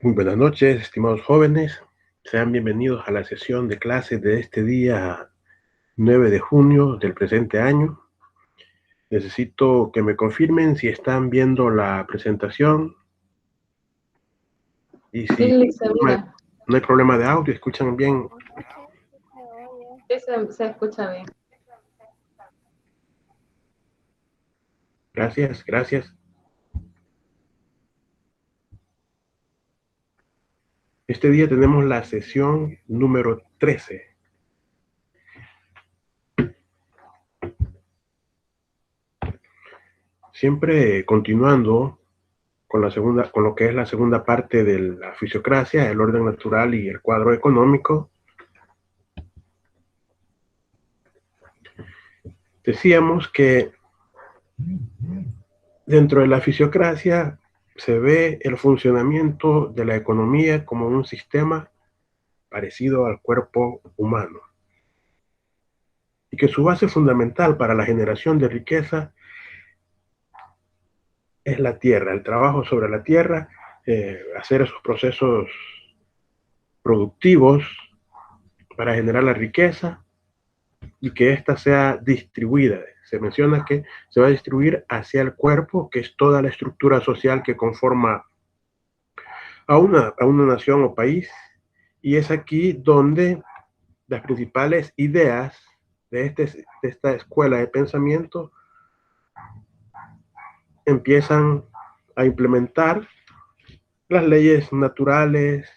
Muy buenas noches, estimados jóvenes. Sean bienvenidos a la sesión de clases de este día 9 de junio del presente año. Necesito que me confirmen si están viendo la presentación y si no hay problema de audio, escuchan bien. Sí, se escucha bien. Gracias, gracias. Este día tenemos la sesión número 13. Siempre continuando con lo que es la segunda parte de la fisiocracia, el orden natural y el cuadro económico. Decíamos que dentro de la fisiocracia se ve el funcionamiento de la economía como un sistema parecido al cuerpo humano y que su base fundamental para la generación de riqueza es la tierra, el trabajo sobre la tierra, hacer esos procesos productivos para generar la riqueza y que ésta sea distribuida. Se menciona que se va a distribuir hacia el cuerpo, que es toda la estructura social que conforma a una nación o país, y es aquí donde las principales ideas de esta escuela de pensamiento empiezan a implementar las leyes naturales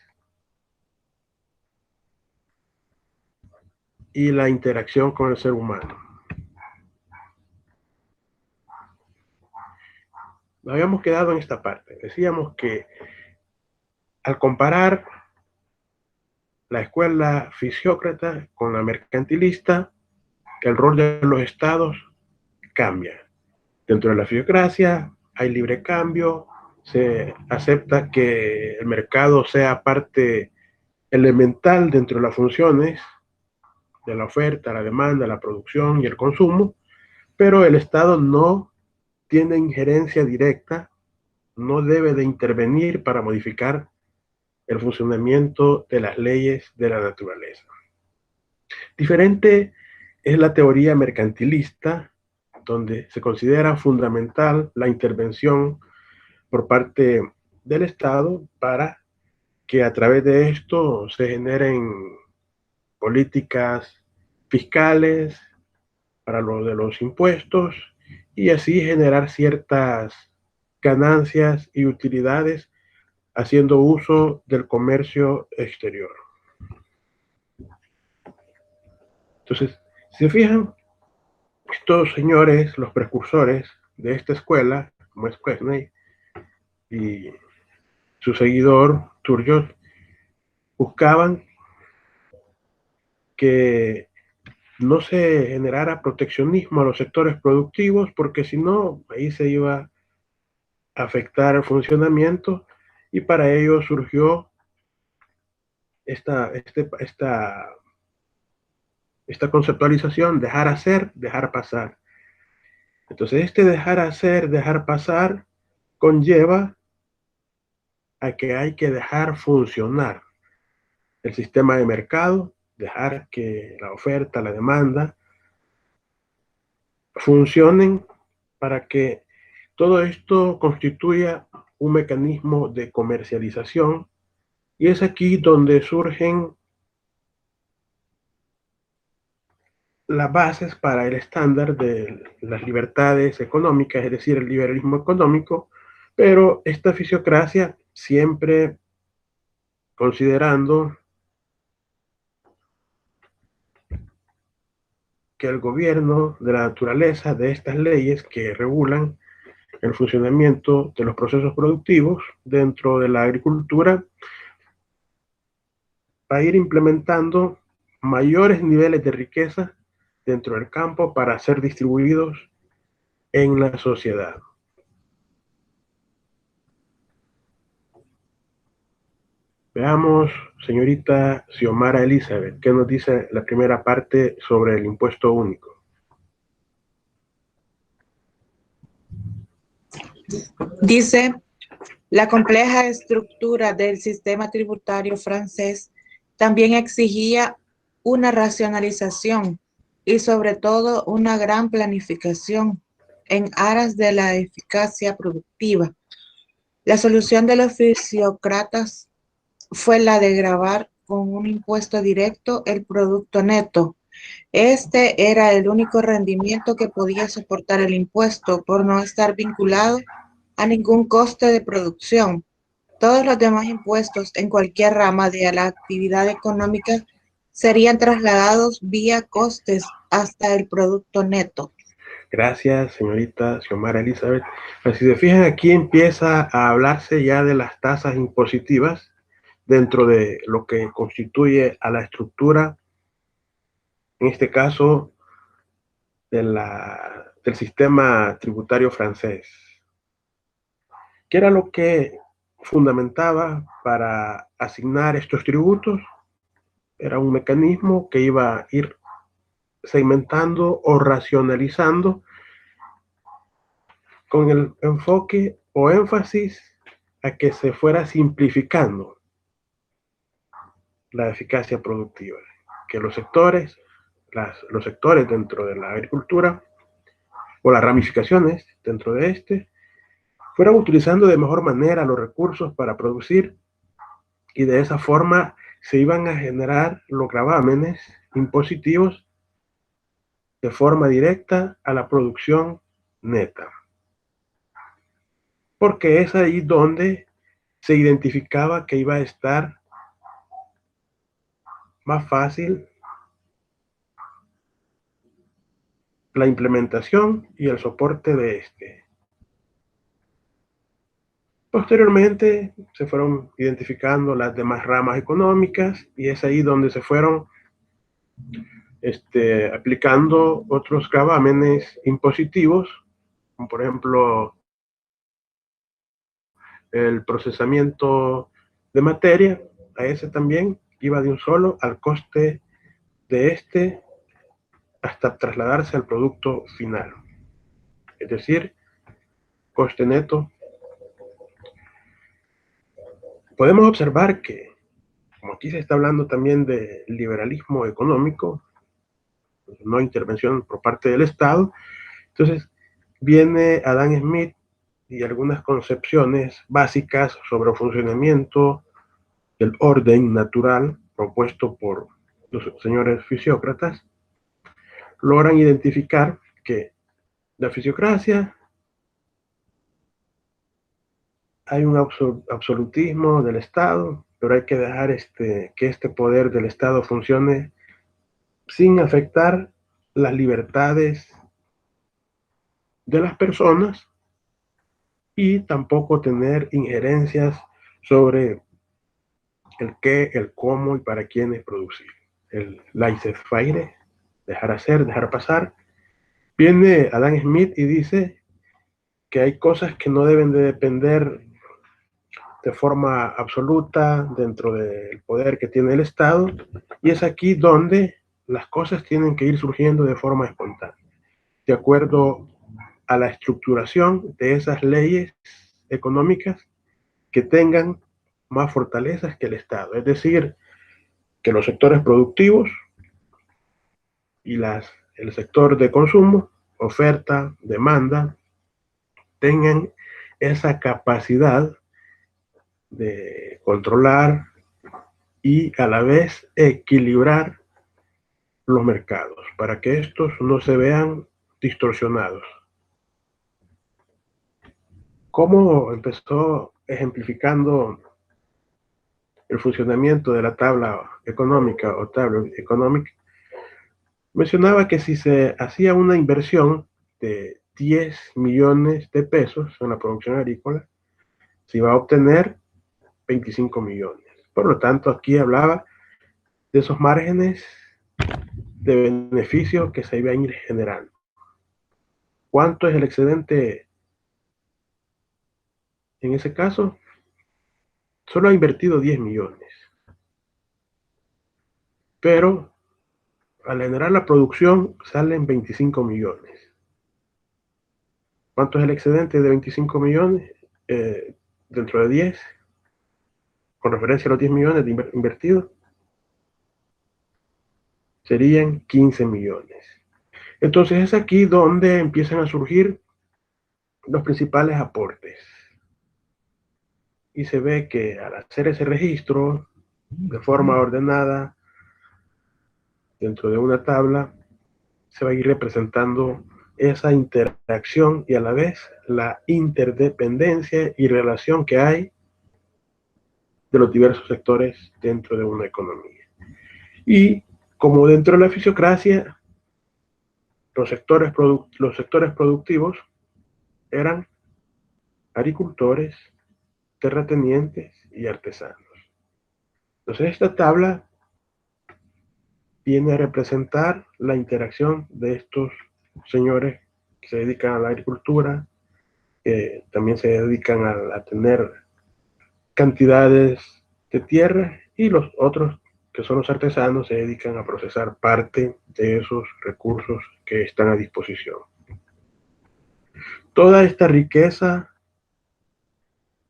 y la interacción con el ser humano. Habíamos quedado en esta parte. Decíamos que al comparar la escuela fisiócrata con la mercantilista, el rol de los estados cambia. Dentro de la fisiocracia hay libre cambio, se acepta que el mercado sea parte elemental dentro de las funciones de la oferta, la demanda, la producción y el consumo, pero el Estado no tiene injerencia directa, no debe de intervenir para modificar el funcionamiento de las leyes de la naturaleza. Diferente es la teoría mercantilista, donde se considera fundamental la intervención por parte del Estado para que a través de esto se generen políticas fiscales para lo de los impuestos y así generar ciertas ganancias y utilidades haciendo uso del comercio exterior. Entonces, si se fijan, estos señores, los precursores de esta escuela, como es Quesney y su seguidor Turgot, buscaban que no se generara proteccionismo a los sectores productivos, porque si no, ahí se iba a afectar el funcionamiento, y para ello surgió esta conceptualización: dejar hacer, dejar pasar. Entonces, este dejar hacer, dejar pasar conlleva a que hay que dejar funcionar el sistema de mercado, dejar que la oferta, la demanda funcionen para que todo esto constituya un mecanismo de comercialización, y es aquí donde surgen las bases para el estándar de las libertades económicas, es decir, el liberalismo económico, pero esta fisiocracia siempre considerando que el gobierno de la naturaleza de estas leyes que regulan el funcionamiento de los procesos productivos dentro de la agricultura va a ir implementando mayores niveles de riqueza dentro del campo para ser distribuidos en la sociedad. Veamos, señorita Xiomara Elizabeth, ¿qué nos dice la primera parte sobre el impuesto único? Dice, La compleja estructura del sistema tributario francés también exigía una racionalización y sobre todo una gran planificación en aras de la eficacia productiva. La solución de los fisiócratas fue la de gravar con un impuesto directo el producto neto. Este era el único rendimiento que podía soportar el impuesto por no estar vinculado a ningún coste de producción. Todos los demás impuestos en cualquier rama de la actividad económica serían trasladados vía costes hasta el producto neto. Gracias, señorita Xiomara Elizabeth. Pues si se fijan, aquí empieza a hablarse ya de las tasas impositivas dentro de lo que constituye a la estructura, en este caso, del sistema tributario francés. ¿Qué era lo que fundamentaba para asignar estos tributos? Era un mecanismo que iba a ir segmentando o racionalizando con el enfoque o énfasis a que se fuera simplificando la eficacia productiva, que los sectores dentro de la agricultura o las ramificaciones dentro de este fueran utilizando de mejor manera los recursos para producir, y de esa forma se iban a generar los gravámenes impositivos de forma directa a la producción neta. Porque es ahí donde se identificaba que iba a estar más fácil la implementación y el soporte de este. Posteriormente se fueron identificando las demás ramas económicas y es ahí donde se fueron aplicando otros gravámenes impositivos, como por ejemplo el procesamiento de materia. A ese también iba de un solo al coste de este hasta trasladarse al producto final, es decir, coste neto. Podemos observar que, como aquí se está hablando también de liberalismo económico, no intervención por parte del Estado, entonces viene Adam Smith y algunas concepciones básicas sobre el funcionamiento del orden natural propuesto por los señores fisiócratas, logran identificar que la fisiocracia hay un absolutismo del Estado, pero hay que dejar que este poder del Estado funcione sin afectar las libertades de las personas y tampoco tener injerencias sobre el qué, el cómo y para quiénes producir. El laissez-faire, dejar hacer, dejar pasar. Viene Adam Smith y dice que hay cosas que no deben de depender de forma absoluta dentro del poder que tiene el Estado, y es aquí donde las cosas tienen que ir surgiendo de forma espontánea, de acuerdo a la estructuración de esas leyes económicas que tengan más fortalezas que el Estado, es decir, que los sectores productivos y el sector de consumo, oferta, demanda, tengan esa capacidad de controlar y a la vez equilibrar los mercados para que estos no se vean distorsionados. ¿Cómo empezó ejemplificando el funcionamiento de la tabla económica o tabla económica? Mencionaba que si se hacía una inversión de 10 millones de pesos en la producción agrícola, se iba a obtener 25 millones. Por lo tanto, aquí hablaba de esos márgenes de beneficio que se iban a ir generando. ¿Cuánto es el excedente en ese caso? Solo ha invertido 10 millones. Pero al generar la producción salen 25 millones. ¿Cuánto es el excedente de 25 millones? dentro de 10, con referencia a los 10 millones invertidos, serían 15 millones. Entonces es aquí donde empiezan a surgir los principales aportes. Y se ve que al hacer ese registro de forma ordenada dentro de una tabla, se va a ir representando esa interacción y a la vez la interdependencia y relación que hay de los diversos sectores dentro de una economía. Y como dentro de la fisiocracia, los sectores productivos eran agricultores, terratenientes y artesanos. Entonces esta tabla viene a representar la interacción de estos señores que se dedican a la agricultura, que también se dedican a tener cantidades de tierra, y los otros, que son los artesanos, se dedican a procesar parte de esos recursos que están a disposición. Toda esta riqueza,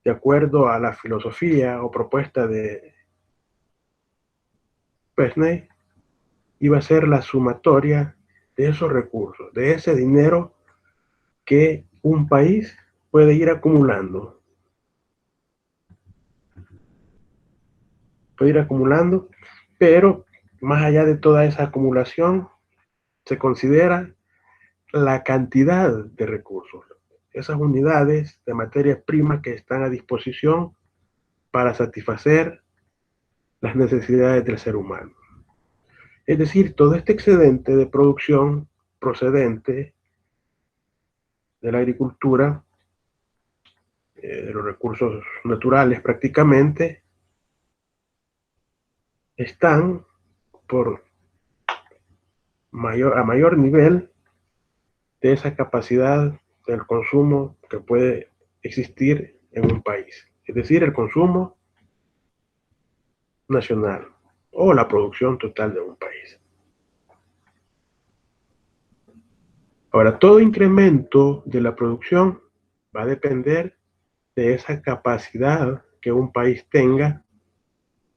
de acuerdo a la filosofía o propuesta de Quesnay, iba a ser la sumatoria de esos recursos, de ese dinero que un país puede ir acumulando. Puede ir acumulando, pero más allá de toda esa acumulación, se considera la cantidad de recursos, esas unidades de materia prima que están a disposición para satisfacer las necesidades del ser humano. Es decir, todo este excedente de producción procedente de la agricultura, de los recursos naturales prácticamente, están a mayor nivel de esa capacidad del consumo que puede existir en un país. Es decir, el consumo nacional o la producción total de un país. Ahora, todo incremento de la producción va a depender de esa capacidad que un país tenga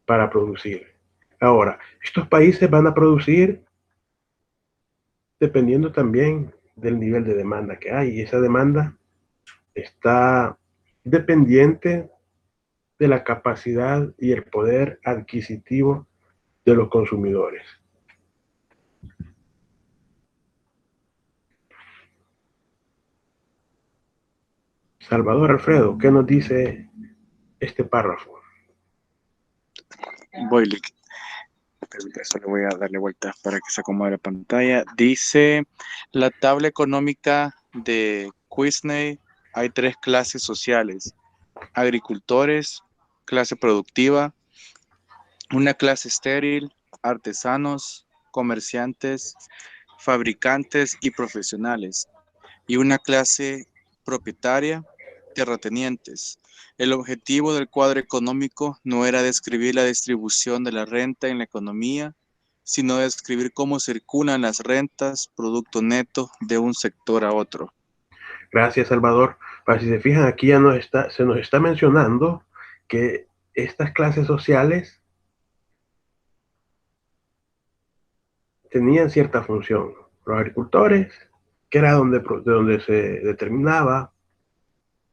para producir. Ahora, estos países van a producir dependiendo también del nivel de demanda que hay, y esa demanda está dependiente de la capacidad y el poder adquisitivo de los consumidores. Salvador Alfredo, ¿qué nos dice este párrafo? Voy, eso le voy a darle vuelta para que se acomode la pantalla. Dice, la tabla económica de Quesnay, hay 3 clases sociales: agricultores, clase productiva, una clase estéril, artesanos, comerciantes, fabricantes y profesionales, y una clase propietaria, terratenientes. El objetivo del cuadro económico no era describir la distribución de la renta en la economía, sino describir cómo circulan las rentas, producto neto de un sector a otro. Gracias, Salvador. Para si se fijan, aquí ya se nos está mencionando que estas clases sociales tenían cierta función. Los agricultores, que era de donde se determinaba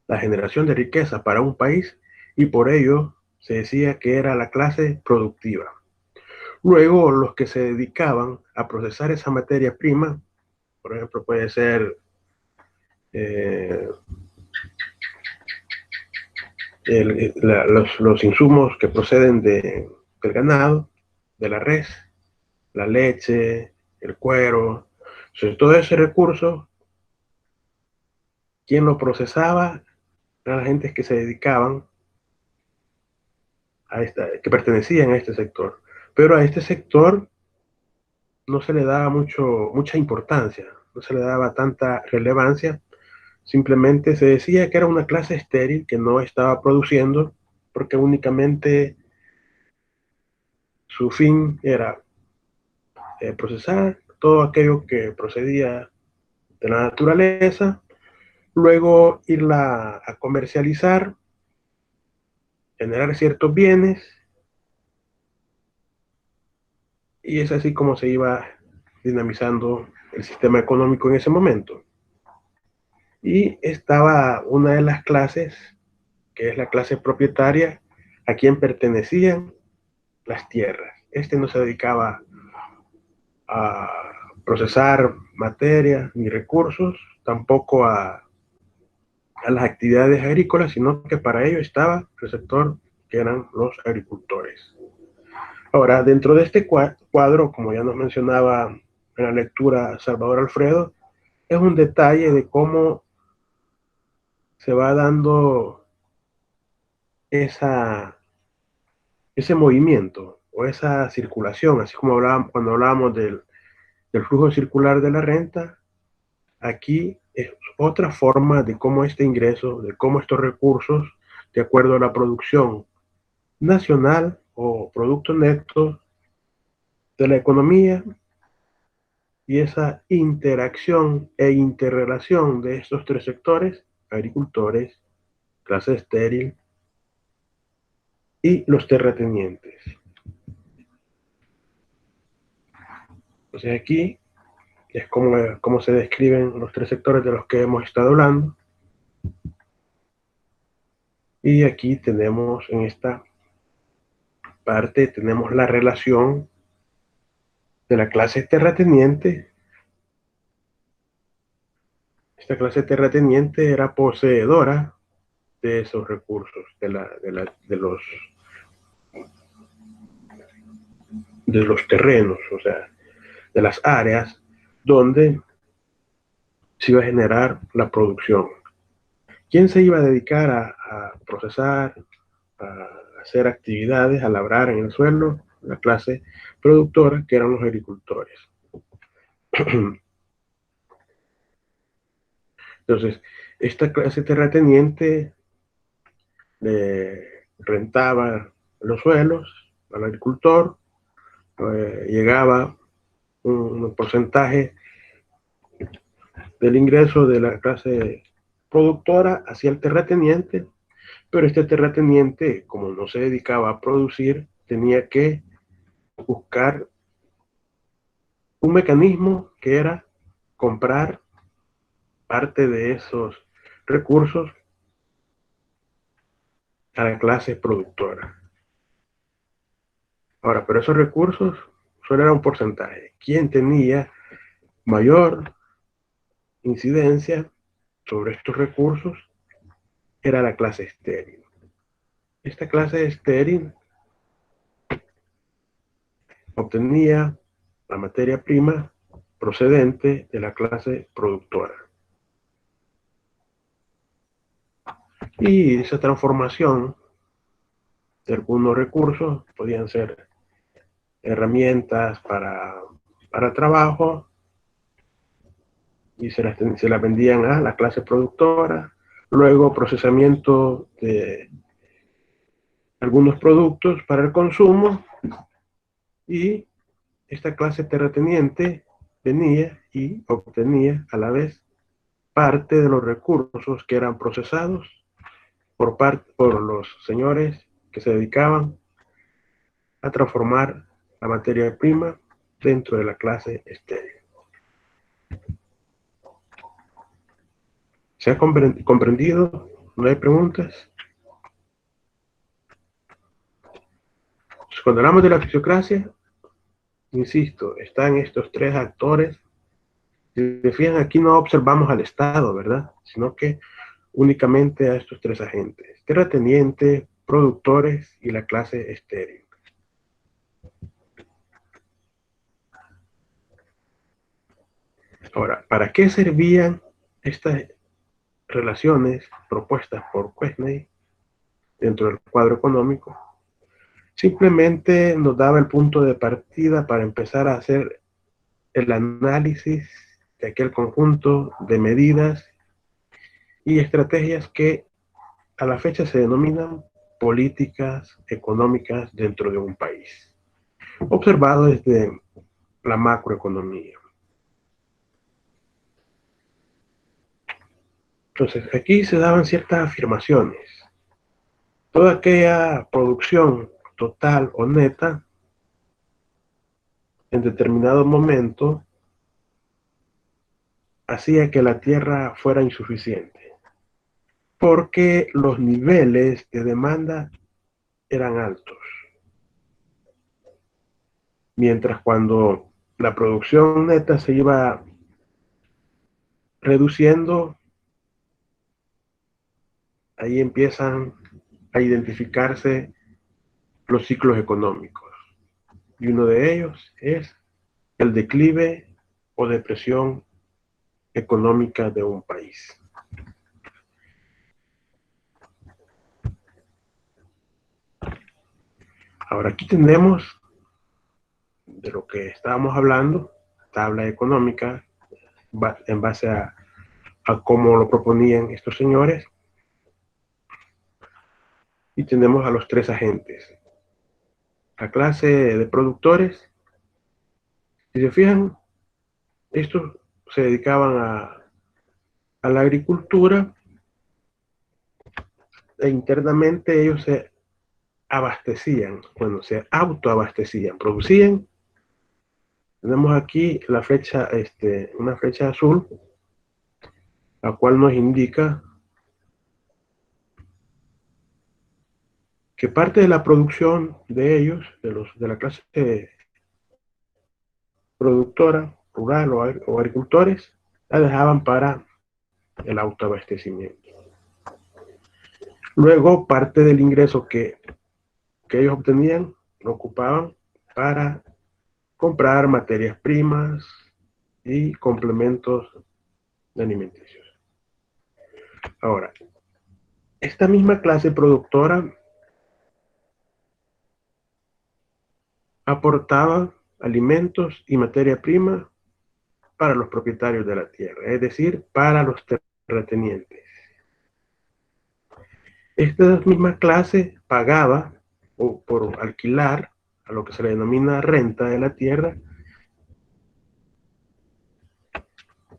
la generación de riqueza para un país, y por ello se decía que era la clase productiva. Luego, los que se dedicaban a procesar esa materia prima, por ejemplo, puede ser los insumos que proceden del ganado, de la res, la leche, el cuero. Entonces, todo ese recurso, quien lo procesaba eran las gentes que se dedicaban que pertenecían a este sector. Pero a este sector no se le daba mucha importancia, no se le daba tanta relevancia. Simplemente se decía que era una clase estéril que no estaba produciendo, porque únicamente su fin era procesar todo aquello que procedía de la naturaleza, luego irla a comercializar generar ciertos bienes, y es así como se iba dinamizando el sistema económico en ese momento. Y estaba una de las clases, que es la clase propietaria, a quien pertenecían las tierras. Este no se dedicaba a procesar materia ni recursos, tampoco a las actividades agrícolas, sino que para ello estaba el sector que eran los agricultores. Ahora, dentro de este cuadro, como ya nos mencionaba en la lectura Salvador Alfredo, es un detalle de cómo se va dando ese movimiento o esa circulación, así como cuando hablábamos del flujo circular de la renta. Aquí es otra forma de cómo este ingreso, de cómo estos recursos, de acuerdo a la producción nacional o producto neto de la economía, y esa interacción e interrelación de estos tres sectores: agricultores, clase estéril y los terratenientes. Entonces aquí es como se describen los tres sectores de los que hemos estado hablando. Y aquí tenemos, en esta parte, tenemos la relación de la clase terrateniente. Esta clase terrateniente era poseedora de esos recursos, de los terrenos, o sea, de las áreas donde se iba a generar la producción. ¿Quién se iba a dedicar a procesar, a hacer actividades, a labrar en el suelo? La clase productora, que eran los agricultores. Entonces, esta clase terrateniente le rentaba los suelos al agricultor, llegaba un porcentaje del ingreso de la clase productora hacia el terrateniente, pero este terrateniente, como no se dedicaba a producir, tenía que buscar un mecanismo que era comprar parte de esos recursos a la clase productora. Ahora, pero esos recursos solo era un porcentaje. ¿Quién tenía mayor incidencia sobre estos recursos? Era la clase estéril. Esta clase estéril obtenía la materia prima procedente de la clase productora. Y esa transformación de algunos recursos podían ser herramientas para trabajo, y se las vendían a la clase productora. Luego, procesamiento de algunos productos para el consumo, y esta clase terrateniente venía y obtenía a la vez parte de los recursos que eran procesados por los señores que se dedicaban a transformar la materia prima dentro de la clase estéril. ¿Se ha comprendido? ¿No hay preguntas? Cuando hablamos de la fisiocracia, insisto, están estos tres actores. Si se fijan, aquí no observamos al Estado, ¿verdad? Sino que únicamente a estos tres agentes: terrateniente, productores y la clase estéril. Ahora, ¿para qué servían estas relaciones propuestas por Quesnay dentro del cuadro económico? Simplemente nos daba el punto de partida para empezar a hacer el análisis de aquel conjunto de medidas y estrategias que a la fecha se denominan políticas económicas dentro de un país, observado desde la macroeconomía. Entonces, aquí se daban ciertas afirmaciones. Toda aquella producción total o neta en determinado momento hacía que la tierra fuera insuficiente, porque los niveles de demanda eran altos. Mientras cuando la producción neta se iba reduciendo, ahí empiezan a identificarse los ciclos económicos. Y uno de ellos es el declive o depresión económica de un país. Ahora aquí tenemos de lo que estábamos hablando, tabla económica, en base a cómo lo proponían estos señores. Y tenemos a los tres agentes. La clase de productores, si se fijan, estos se dedicaban a la agricultura e internamente ellos se abastecían, bueno, se autoabastecían, producían. Tenemos aquí la flecha, una flecha azul, la cual nos indica que parte de la producción de ellos, de la clase productora, rural o agricultores, la dejaban para el autoabastecimiento. Luego, parte del ingreso que ellos obtenían, lo ocupaban para comprar materias primas y complementos alimenticios. Ahora, esta misma clase productora aportaba alimentos y materia prima para los propietarios de la tierra, es decir, para los terratenientes. Esta misma clase pagaba por alquilar a lo que se le denomina renta de la tierra,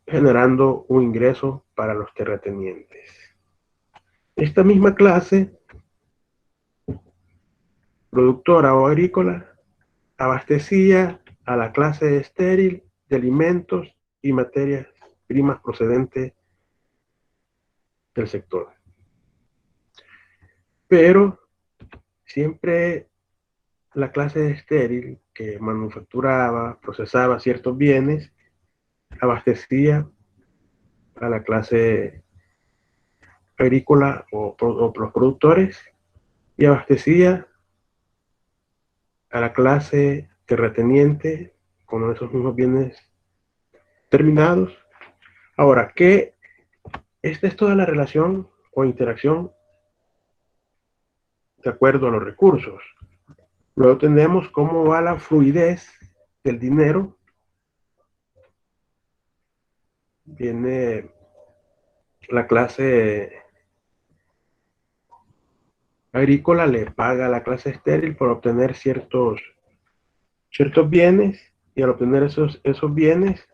generando un ingreso para los terratenientes. Esta misma clase productora o agrícola abastecía a la clase estéril de alimentos y materias primas procedentes del sector. Pero siempre la clase estéril que manufacturaba, procesaba ciertos bienes, abastecía a la clase agrícola o los productores y abastecía a la clase terrateniente con esos mismos bienes terminados. Ahora, esta es toda la relación o interacción de acuerdo a los recursos. Luego tenemos cómo va la fluidez del dinero. Viene la clase agrícola, le paga a la clase estéril por obtener ciertos bienes, y al obtener esos bienes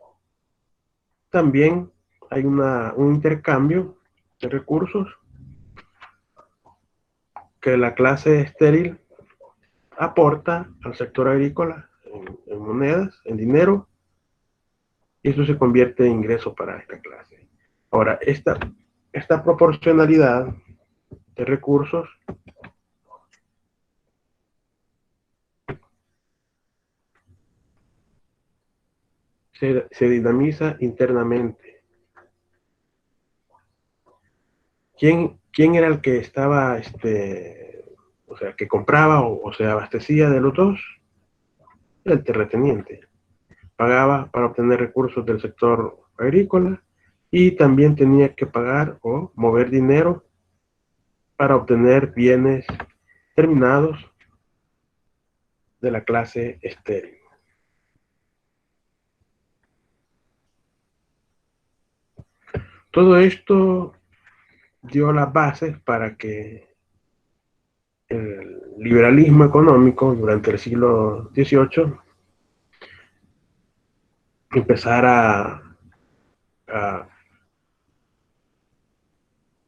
también hay un intercambio de recursos que la clase estéril aporta al sector agrícola en monedas, en dinero, y eso se convierte en ingreso para esta clase. Ahora, esta proporcionalidad de recursos se dinamiza internamente. ¿Quién era el que estaba, o sea, que compraba o se abastecía de los dos? El terrateniente. Pagaba para obtener recursos del sector agrícola y también tenía que pagar o mover dinero para obtener bienes terminados de la clase estéril. Todo esto dio las bases para que el liberalismo económico durante el siglo XVIII empezara a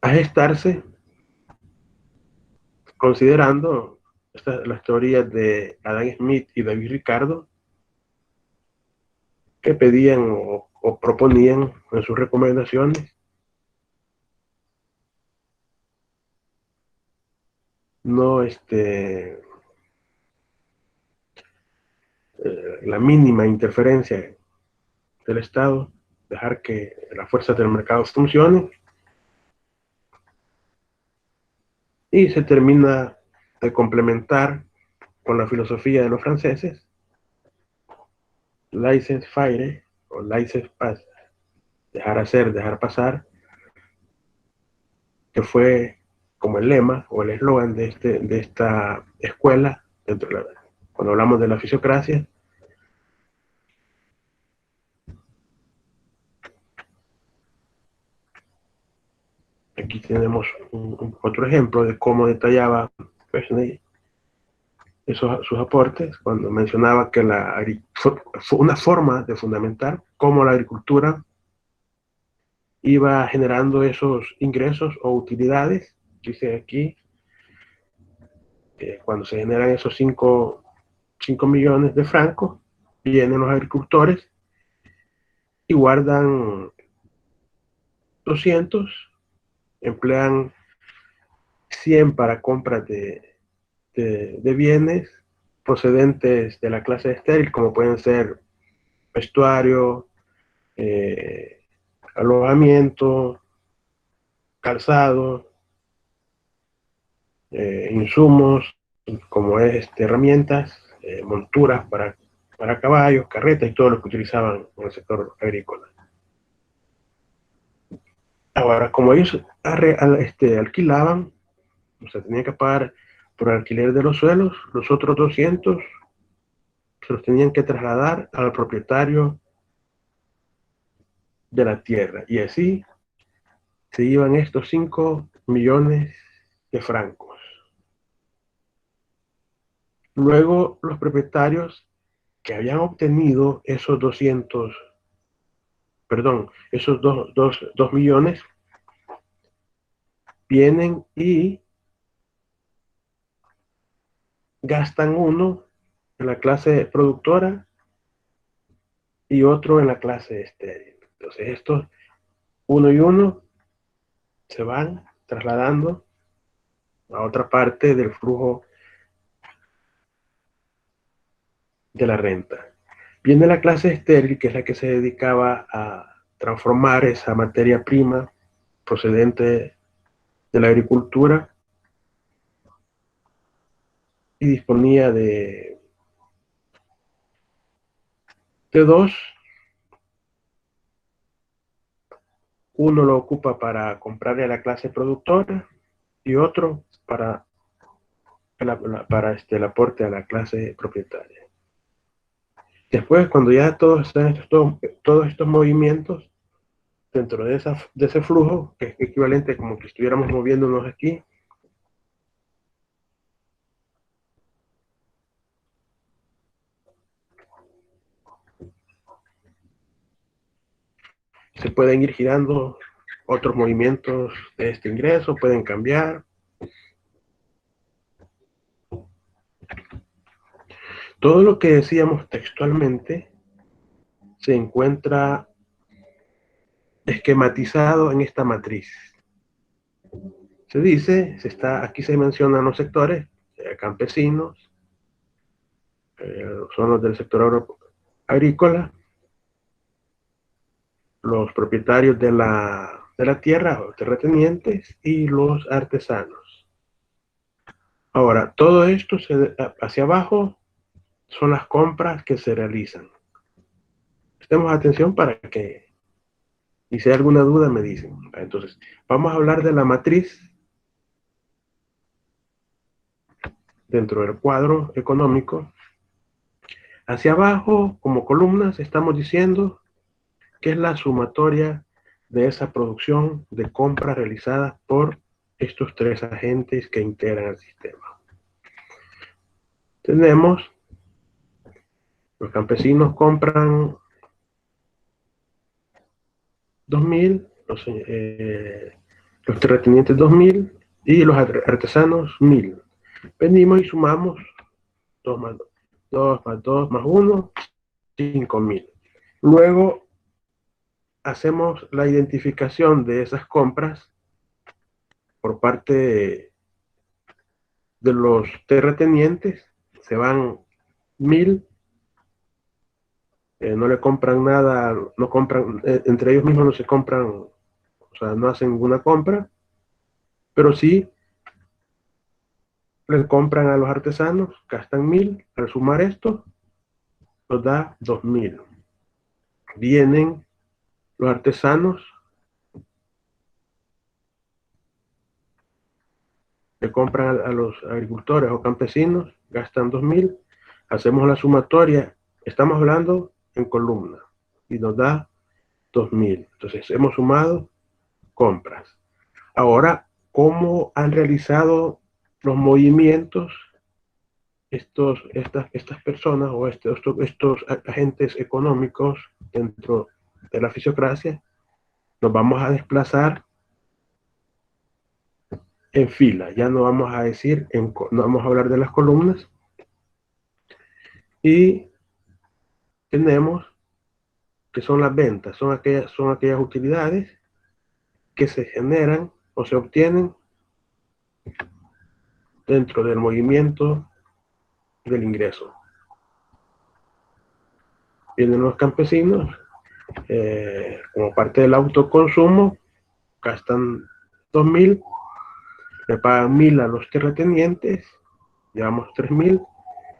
gestarse considerando las teorías de Adam Smith y David Ricardo, que pedían o proponían en sus recomendaciones no la mínima interferencia del Estado, dejar que las fuerzas del mercado funcionen, y se termina de complementar con la filosofía de los franceses, laissez-faire o laissez-passer, dejar hacer, dejar pasar, que fue como el lema o el eslogan de esta escuela, cuando hablamos de la fisiocracia. Aquí tenemos otro ejemplo de cómo detallaba Quesnay sus aportes, cuando mencionaba que fue una forma de fundamentar cómo la agricultura iba generando esos ingresos o utilidades. Dice aquí, cuando se generan esos 5 millones de francos, vienen los agricultores y guardan 200, emplean 100 para compras de bienes procedentes de la clase estéril, como pueden ser vestuario, alojamiento, calzado, insumos, como es herramientas, monturas para caballos, carretas y todo lo que utilizaban en el sector agrícola. Ahora, como ellos alquilaban, o sea, tenían que pagar por alquiler de los suelos, los otros 200 se los tenían que trasladar al propietario de la tierra, y así se iban estos 5 millones de francos. Luego los propietarios que habían obtenido esos 2 millones, vienen y gastan uno en la clase productora y otro en la clase estéril. Entonces estos uno y uno se van trasladando a otra parte del flujo de la renta. Viene la clase estéril, que es la que se dedicaba a transformar esa materia prima procedente de la agricultura y disponía de dos. Uno lo ocupa para comprarle a la clase productora y otro para el aporte a la clase propietaria. Después, cuando ya todos estos movimientos dentro de ese flujo, que es equivalente como que estuviéramos moviéndonos aquí, se pueden ir girando otros movimientos de este ingreso, pueden cambiar. Todo lo que decíamos textualmente se encuentra esquematizado en esta matriz. Se dice, aquí se mencionan los sectores, campesinos, son los del sector agrícola, los propietarios de la tierra o terratenientes y los artesanos. Ahora, todo esto hacia abajo son las compras que se realizan. Prestemos atención para que, y si hay alguna duda me dicen. Entonces, vamos a hablar de la matriz dentro del cuadro económico. Hacia abajo, como columnas, estamos diciendo que es la sumatoria de esa producción de compras realizadas por estos 3 agentes que integran el sistema. Tenemos, los campesinos compran 2.000, los terratenientes 2.000 y los artesanos 1.000. Venimos y sumamos 2 más 2, 2 más 2 más 1, 5.000. Luego hacemos la identificación de esas compras por parte de los terratenientes. Se van 1.000, no le compran nada, no compran, entre ellos mismos no se compran, o sea, no hacen ninguna compra, pero sí le compran a los artesanos, gastan 1.000, al sumar esto, nos da 2.000. Vienen los artesanos, le compran a los agricultores o campesinos, gastan 2.000, hacemos la sumatoria, estamos hablando en columna, y nos da 2.000. Entonces hemos sumado compras. Ahora, ¿cómo han realizado los movimientos estas personas o estos agentes económicos dentro de la fisiocracia? Nos vamos a desplazar en fila, ya no vamos a decir, no vamos a hablar de las columnas, y tenemos que son las ventas, son aquellas utilidades que se generan o se obtienen dentro del movimiento del ingreso. Vienen los campesinos, como parte del autoconsumo, gastan 2.000, le pagan 1.000 a los terratenientes, llevamos 3.000,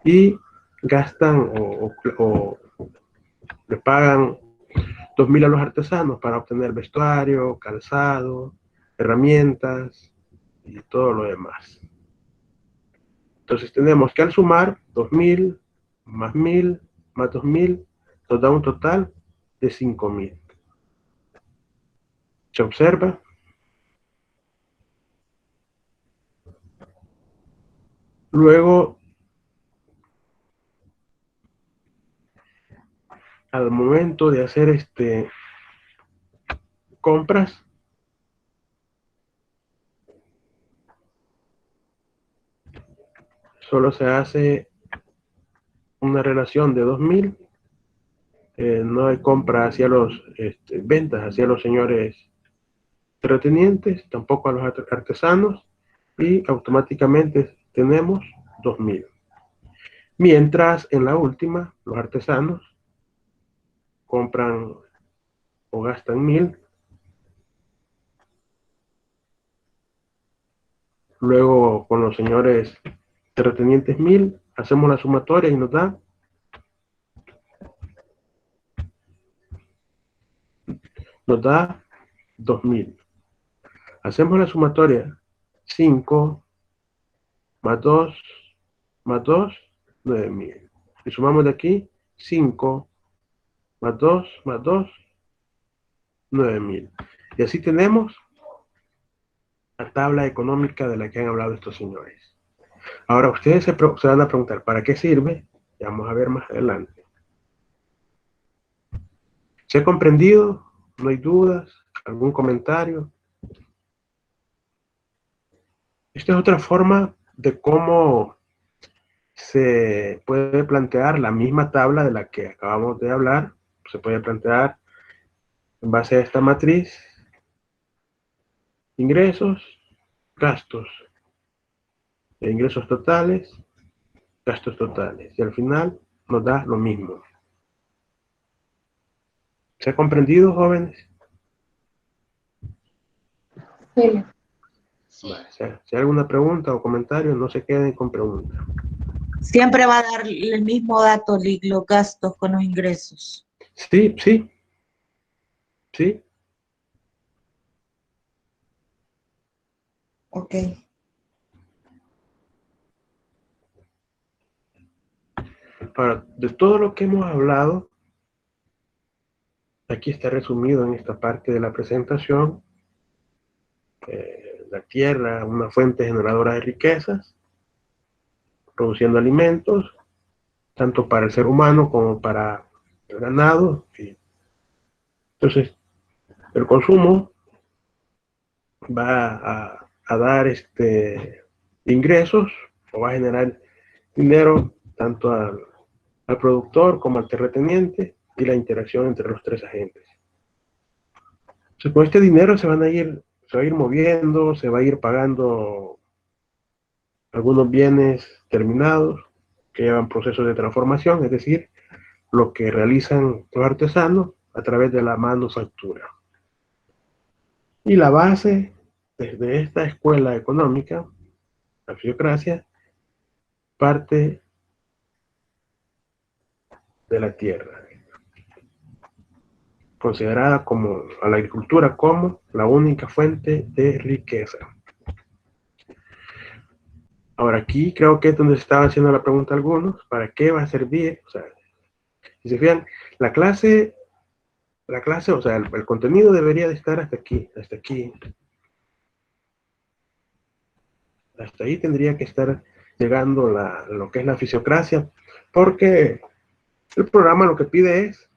y gastan o le pagan 2.000 a los artesanos para obtener vestuario, calzado, herramientas y todo lo demás. Entonces tenemos que al sumar 2.000 más 1.000 más 2.000 nos da un total de 5.000. Se observa. Luego, al momento de hacer compras, solo se hace una relación de 2.000. No hay compra hacia los ventas hacia los señores terratenientes, tampoco a los artesanos, y automáticamente tenemos 2.000. Mientras en la última, los artesanos compran o gastan 1.000, luego con los señores terratenientes 1.000, hacemos la sumatoria y nos da 2.000. Hacemos la sumatoria, 5 más 2 más 2, 9.000. Y sumamos de aquí, 5 más 2 más 2, 9.000. Y así tenemos la tabla económica de la que han hablado estos señores. Ahora ustedes se van a preguntar, ¿para qué sirve? Ya vamos a ver más adelante. ¿Se ha comprendido? ¿No hay dudas? ¿Algún comentario? Esta es otra forma de cómo se puede plantear la misma tabla de la que acabamos de hablar. Se puede plantear en base a esta matriz: ingresos, gastos, ingresos totales, gastos totales. Y al final nos da lo mismo. ¿Se ha comprendido, jóvenes? Sí. Vale, si hay alguna pregunta o comentario, no se queden con preguntas. Siempre va a dar el mismo dato, los gastos con los ingresos. Sí, sí. Sí. Ok. Ahora, de todo lo que hemos hablado, aquí está resumido en esta parte de la presentación. La tierra, una fuente generadora de riquezas, produciendo alimentos, tanto para el ser humano como para el ganado. Entonces, el consumo va a dar ingresos o va a generar dinero tanto al productor como al terrateniente y la interacción entre los tres agentes. Entonces, con este dinero se va a ir moviendo, se va a ir pagando algunos bienes terminados que llevan procesos de transformación, es decir, lo que realizan los artesanos a través de la manufactura. Y la base desde esta escuela económica, la fisiocracia, parte de la tierra, considerada como a la agricultura como la única fuente de riqueza. Ahora aquí creo que es donde se estaba haciendo la pregunta a algunos, ¿para qué va a servir? O sea, si se fijan, la clase, o sea, el contenido debería de estar hasta aquí, hasta ahí tendría que estar llegando lo que es la fisiocracia, porque el programa lo que pide es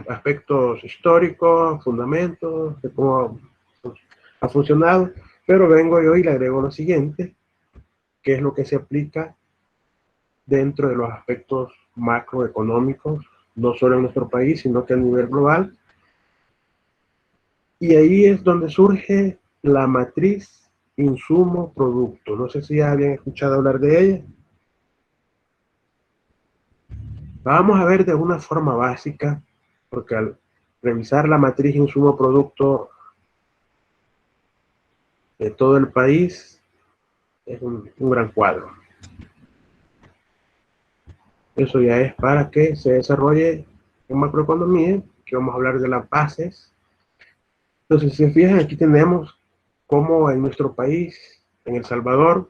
aspectos históricos, fundamentos, de cómo ha funcionado, pero vengo yo y le agrego lo siguiente, que es lo que se aplica dentro de los aspectos macroeconómicos, no solo en nuestro país, sino que a nivel global. Y ahí es donde surge la matriz insumo-producto. No sé si ya habían escuchado hablar de ella. Vamos a ver de una forma básica, porque al revisar la matriz insumo-producto de todo el país, es un gran cuadro. Eso ya es para que se desarrolle en macroeconomía, que vamos a hablar de las bases. Entonces, si se fijan, aquí tenemos cómo en nuestro país, en El Salvador,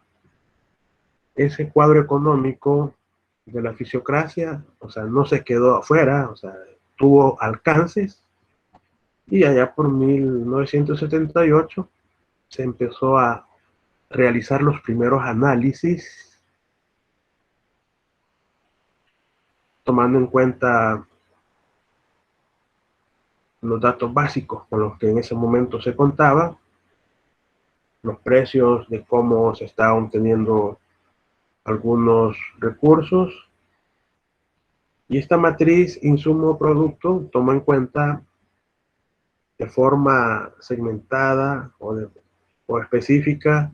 ese cuadro económico de la fisiocracia, o sea, no se quedó afuera, o sea, tuvo alcances, y allá por 1978 se empezó a realizar los primeros análisis, tomando en cuenta los datos básicos con los que en ese momento se contaba, los precios de cómo se estaban obteniendo algunos recursos, y esta matriz insumo-producto toma en cuenta de forma segmentada o específica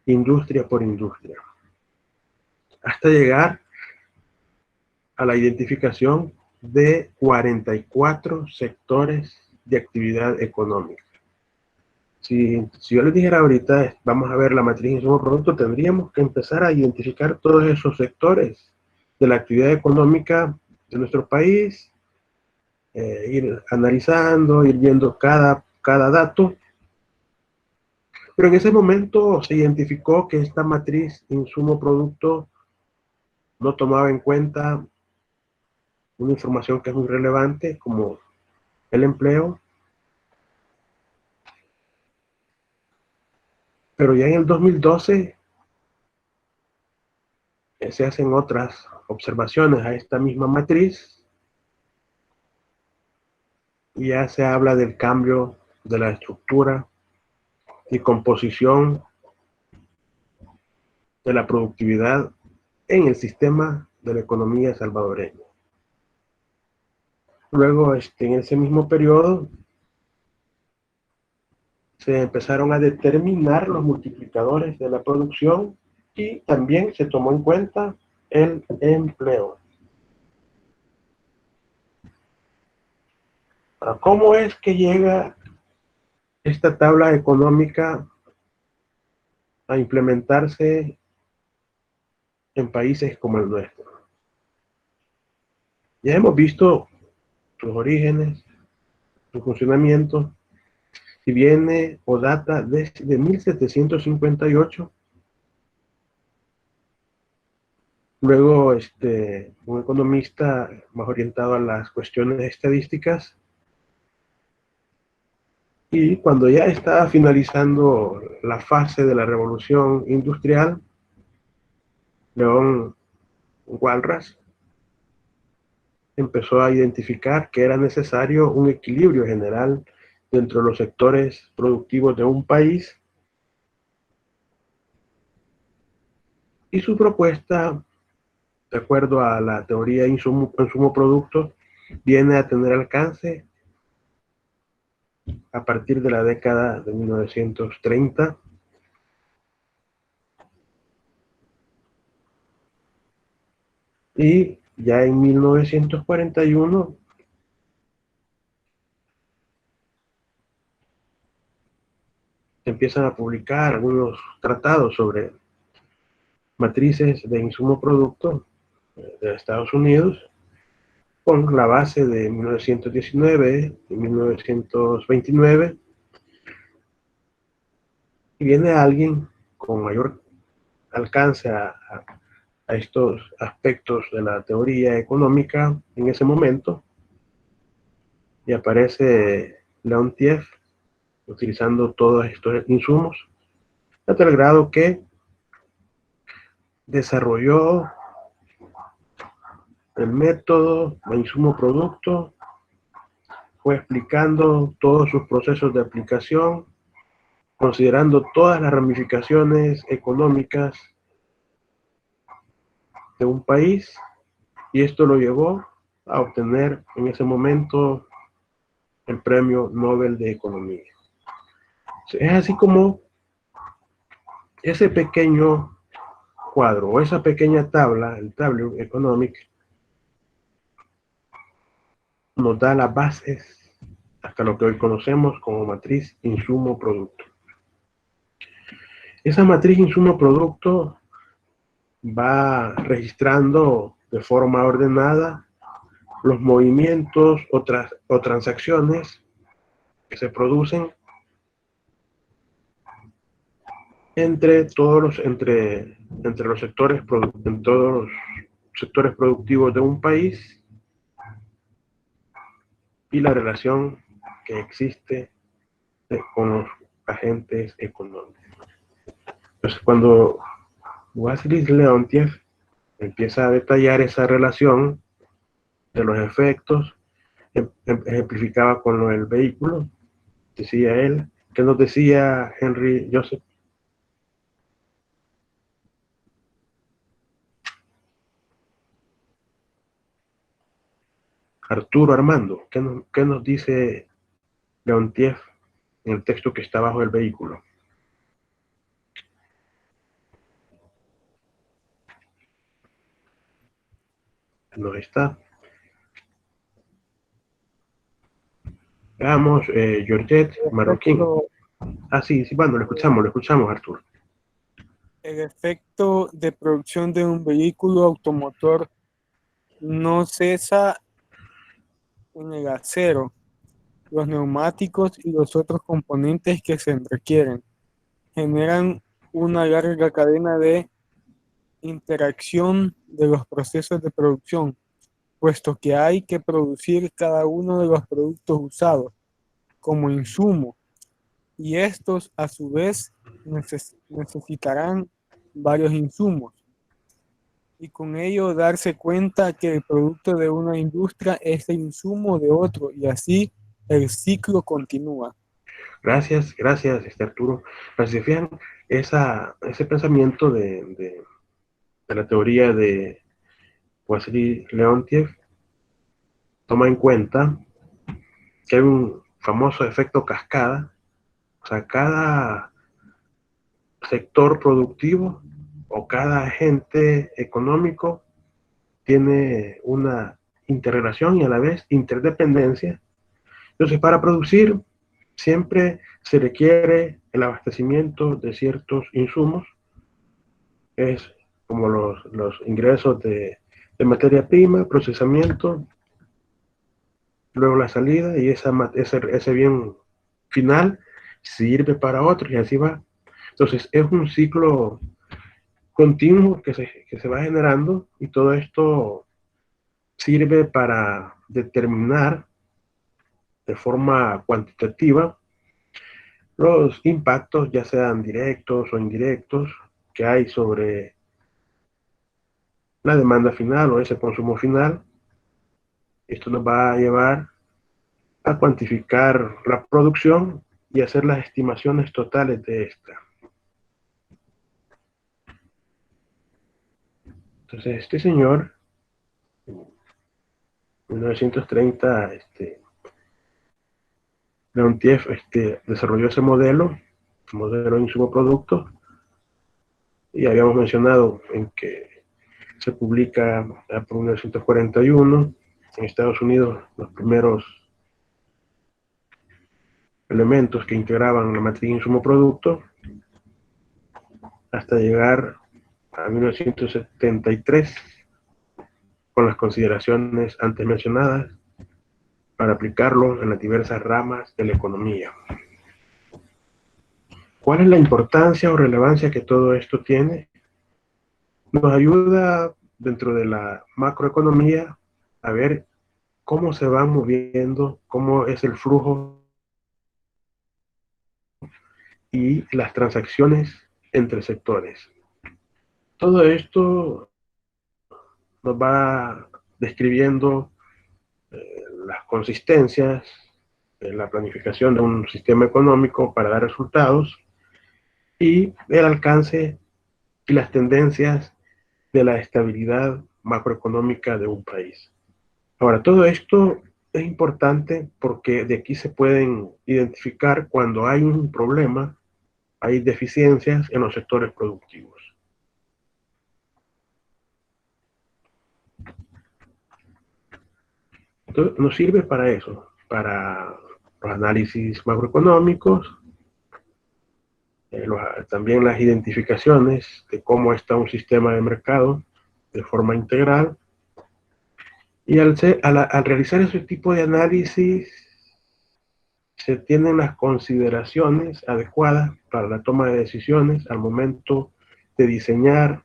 industria por industria, hasta llegar a la identificación de 44 sectores de actividad económica. Si yo les dijera ahorita, vamos a ver la matriz insumo-producto, tendríamos que empezar a identificar todos esos sectores de la actividad económica de nuestro país, ir analizando, ir viendo cada dato. Pero en ese momento se identificó que esta matriz insumo-producto no tomaba en cuenta una información que es muy relevante como el empleo. Pero ya en el 2012 se hacen otras observaciones a esta misma matriz y ya se habla del cambio de la estructura y composición de la productividad en el sistema de la economía salvadoreña. Luego, en ese mismo periodo, se empezaron a determinar los multiplicadores de la producción y también se tomó en cuenta el empleo. ¿Cómo es que llega esta tabla económica a implementarse en países como el nuestro? Ya hemos visto sus orígenes, su funcionamiento, si viene o data desde 1758. Luego, un economista más orientado a las cuestiones estadísticas, y cuando ya estaba finalizando la fase de la revolución industrial, León Walras empezó a identificar que era necesario un equilibrio general dentro de los sectores productivos de un país, Y su propuesta, de acuerdo a la teoría insumo-producto, viene a tener alcance a partir de la década de 1930. Y ya en 1941 se empiezan a publicar algunos tratados sobre matrices de insumo-producto de Estados Unidos, con la base de 1919 y 1929, y viene alguien con mayor alcance a estos aspectos de la teoría económica en ese momento, y aparece Leontief utilizando todos estos insumos, a tal grado que desarrolló el método de insumo-producto, fue explicando todos sus procesos de aplicación, considerando todas las ramificaciones económicas de un país, y esto lo llevó a obtener en ese momento el Premio Nobel de Economía. Es así como ese pequeño cuadro o esa pequeña tabla, el Tableau Economic, nos da las bases hasta lo que hoy conocemos como matriz insumo-producto. Esa matriz insumo-producto va registrando de forma ordenada los movimientos o transacciones que se producen entre todos los sectores productivos de un país, y la relación que existe con los agentes económicos. Entonces, cuando Wassily Leontief empieza a detallar esa relación de los efectos, ejemplificaba con lo del vehículo, decía él, que nos decía Henry Joseph. Arturo Armando, ¿qué nos dice Leontief en el texto que está bajo el vehículo? No está. Veamos, Georgette Marroquín. Sí, bueno, lo escuchamos, Arturo. El efecto de producción de un vehículo automotor no cesa en el acero, los neumáticos y los otros componentes que se requieren. Generan una larga cadena de interacción de los procesos de producción, puesto que hay que producir cada uno de los productos usados como insumo, y estos a su vez necesitarán varios insumos, y con ello darse cuenta que el producto de una industria es el insumo de otro, y así el ciclo continúa. Gracias, Arturo. Pues, si fijan, ese pensamiento de la teoría de Wassily Leontief toma en cuenta que hay un famoso efecto cascada. O sea, cada sector productivo o cada agente económico tiene una interrelación y a la vez interdependencia. Entonces, para producir siempre se requiere el abastecimiento de ciertos insumos, es como los ingresos de materia prima, procesamiento, luego la salida, y ese bien final sirve para otro, y así va. Entonces es un ciclo continuo que se va generando, y todo esto sirve para determinar de forma cuantitativa los impactos, ya sean directos o indirectos, que hay sobre la demanda final o ese consumo final. Esto nos va a llevar a cuantificar la producción y hacer las estimaciones totales de esta. Entonces, este señor, en 1930, Leontief desarrolló ese modelo de insumo-producto, y habíamos mencionado en que se publica por 1941 en Estados Unidos los primeros elementos que integraban la matriz insumo-producto, hasta llegar a 1973 con las consideraciones antes mencionadas para aplicarlo en las diversas ramas de la economía. ¿Cuál es la importancia o relevancia que todo esto tiene? Nos ayuda dentro de la macroeconomía a ver cómo se van moviendo, cómo es el flujo y las transacciones entre sectores. Todo esto nos va describiendo las consistencias, la planificación de un sistema económico para dar resultados y el alcance y las tendencias de la estabilidad macroeconómica de un país. Ahora, todo esto es importante porque de aquí se pueden identificar cuando hay un problema, hay deficiencias en los sectores productivos. Entonces, nos sirve para eso, para los análisis macroeconómicos, también las identificaciones de cómo está un sistema de mercado de forma integral. Y al realizar ese tipo de análisis, se tienen las consideraciones adecuadas para la toma de decisiones al momento de diseñar,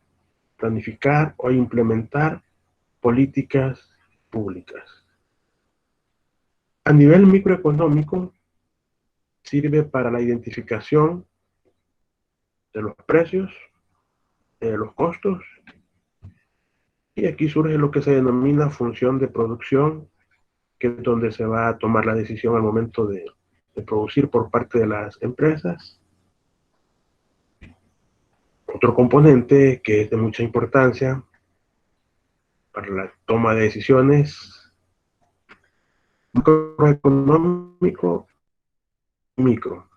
planificar o implementar políticas públicas. A nivel microeconómico, sirve para la identificación de los precios, de los costos, y aquí surge lo que se denomina función de producción, que es donde se va a tomar la decisión al momento de producir por parte de las empresas. Otro componente que es de mucha importancia para la toma de decisiones, macroeconómico, micro.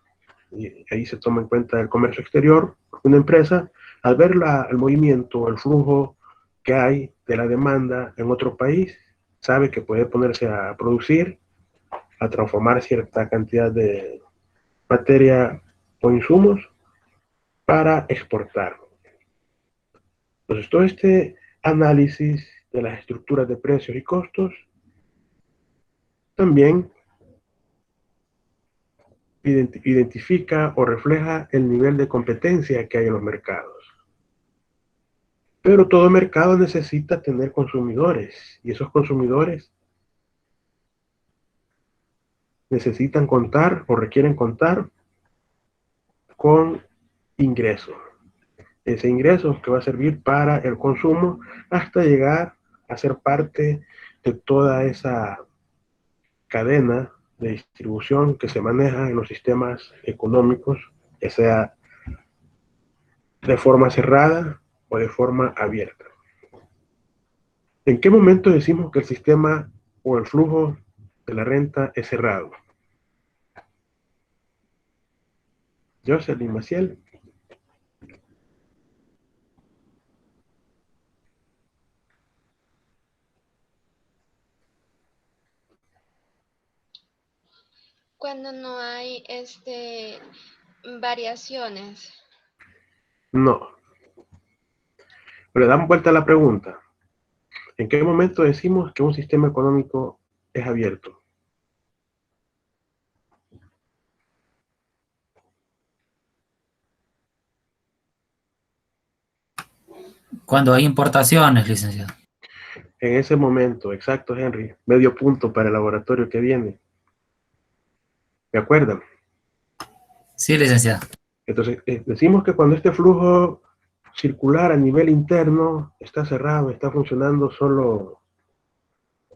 Y ahí se toma en cuenta el comercio exterior. Una empresa, al ver el movimiento, el flujo que hay de la demanda en otro país, sabe que puede ponerse a producir, a transformar cierta cantidad de materia o insumos para exportar. Entonces, todo este análisis de las estructuras de precios y costos también identifica o refleja el nivel de competencia que hay en los mercados. Pero todo mercado necesita tener consumidores, y esos consumidores necesitan contar o requieren contar con ingresos. Ese ingreso que va a servir para el consumo hasta llegar a ser parte de toda esa cadena de distribución que se maneja en los sistemas económicos, ya sea de forma cerrada o de forma abierta. ¿En qué momento decimos que el sistema o el flujo de la renta es cerrado? Jocelyn Maciel. Cuando no hay variaciones. No. Pero le damos vuelta a la pregunta. ¿En qué momento decimos que un sistema económico es abierto? Cuando hay importaciones, licenciado. En ese momento, exacto, Henry. Medio punto para el laboratorio que viene. ¿Me acuerdan? Sí, licenciado. Entonces, decimos que cuando este flujo circular a nivel interno está cerrado, está funcionando solo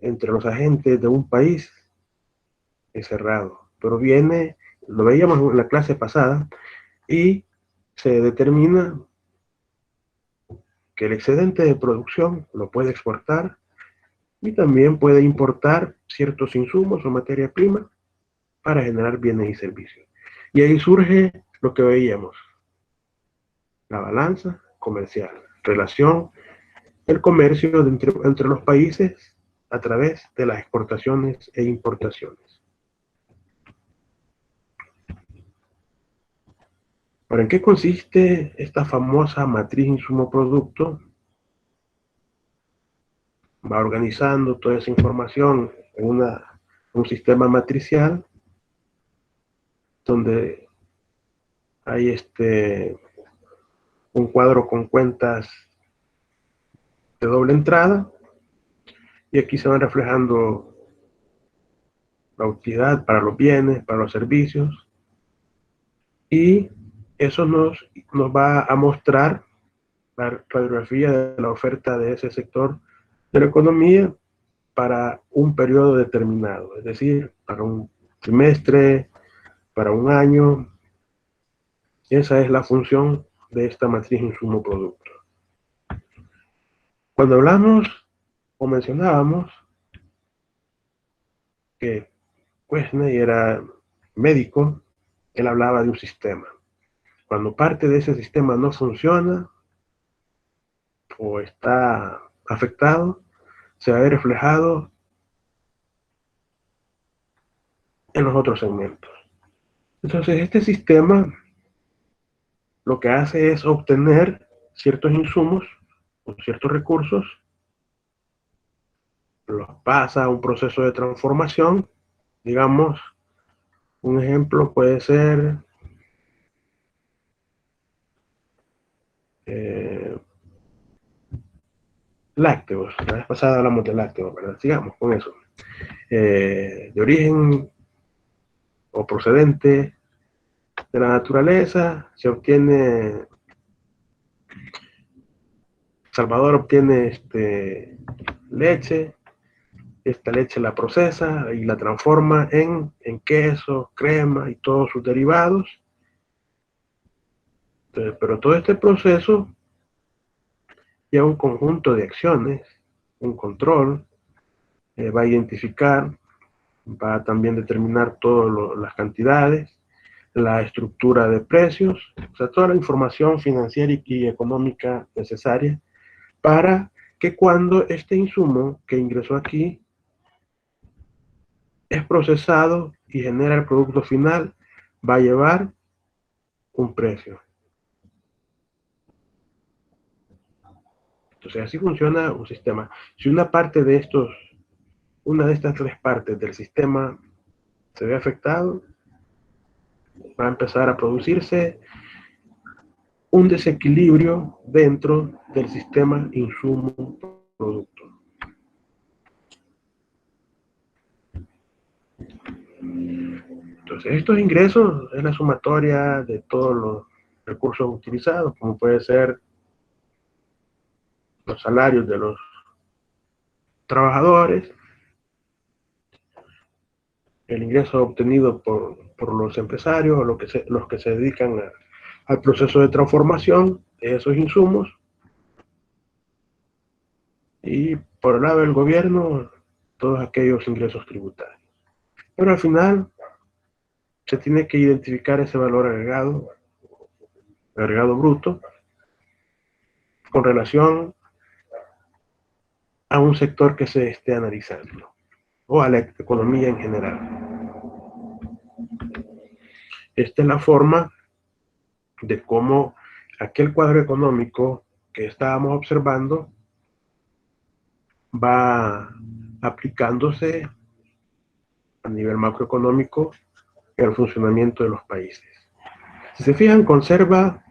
entre los agentes de un país, es cerrado. Pero viene, lo veíamos en la clase pasada, y se determina que el excedente de producción lo puede exportar y también puede importar ciertos insumos o materia prima para generar bienes y servicios. Y ahí surge lo que veíamos, la balanza comercial, relación del comercio entre los países a través de las exportaciones e importaciones. Ahora, ¿en qué consiste esta famosa matriz insumo-producto? Va organizando toda esa información en un sistema matricial donde hay un cuadro con cuentas de doble entrada y aquí se van reflejando la utilidad para los bienes, para los servicios, y eso nos va a mostrar la radiografía de la oferta de ese sector de la economía para un periodo determinado, es decir, para un trimestre, para un año. Esa es la función de esta matriz insumo-producto. Cuando hablamos o mencionábamos que Quesney era médico, él hablaba de un sistema. Cuando parte de ese sistema no funciona o está afectado, se va a ver reflejado en los otros segmentos. Entonces, este sistema lo que hace es obtener ciertos insumos o ciertos recursos, los pasa a un proceso de transformación. Digamos, un ejemplo puede ser lácteos. La vez pasada hablamos de lácteos, ¿verdad? Sigamos con eso. De origen o procedente de la naturaleza, se obtiene, Salvador obtiene leche, esta leche la procesa y la transforma en queso, crema y todos sus derivados. Entonces, pero todo este proceso lleva un conjunto de acciones, un control, va a identificar, va a también determinar todas las cantidades, la estructura de precios, o sea, toda la información financiera y económica necesaria para que cuando este insumo que ingresó aquí es procesado y genera el producto final, va a llevar un precio. Entonces, así funciona un sistema. Si una de estas tres partes del sistema se ve afectado, va a empezar a producirse un desequilibrio dentro del sistema insumo-producto. Entonces, estos ingresos es la sumatoria de todos los recursos utilizados, como puede ser los salarios de los trabajadores, el ingreso obtenido por los empresarios o los que se dedican al proceso de transformación de esos insumos, y por el lado del gobierno, todos aquellos ingresos tributarios. Pero al final se tiene que identificar ese valor agregado bruto, con relación a un sector que se esté analizando, o a la economía en general. Esta es la forma de cómo aquel cuadro económico que estábamos observando va aplicándose a nivel macroeconómico en el funcionamiento de los países. Si se fijan, conserva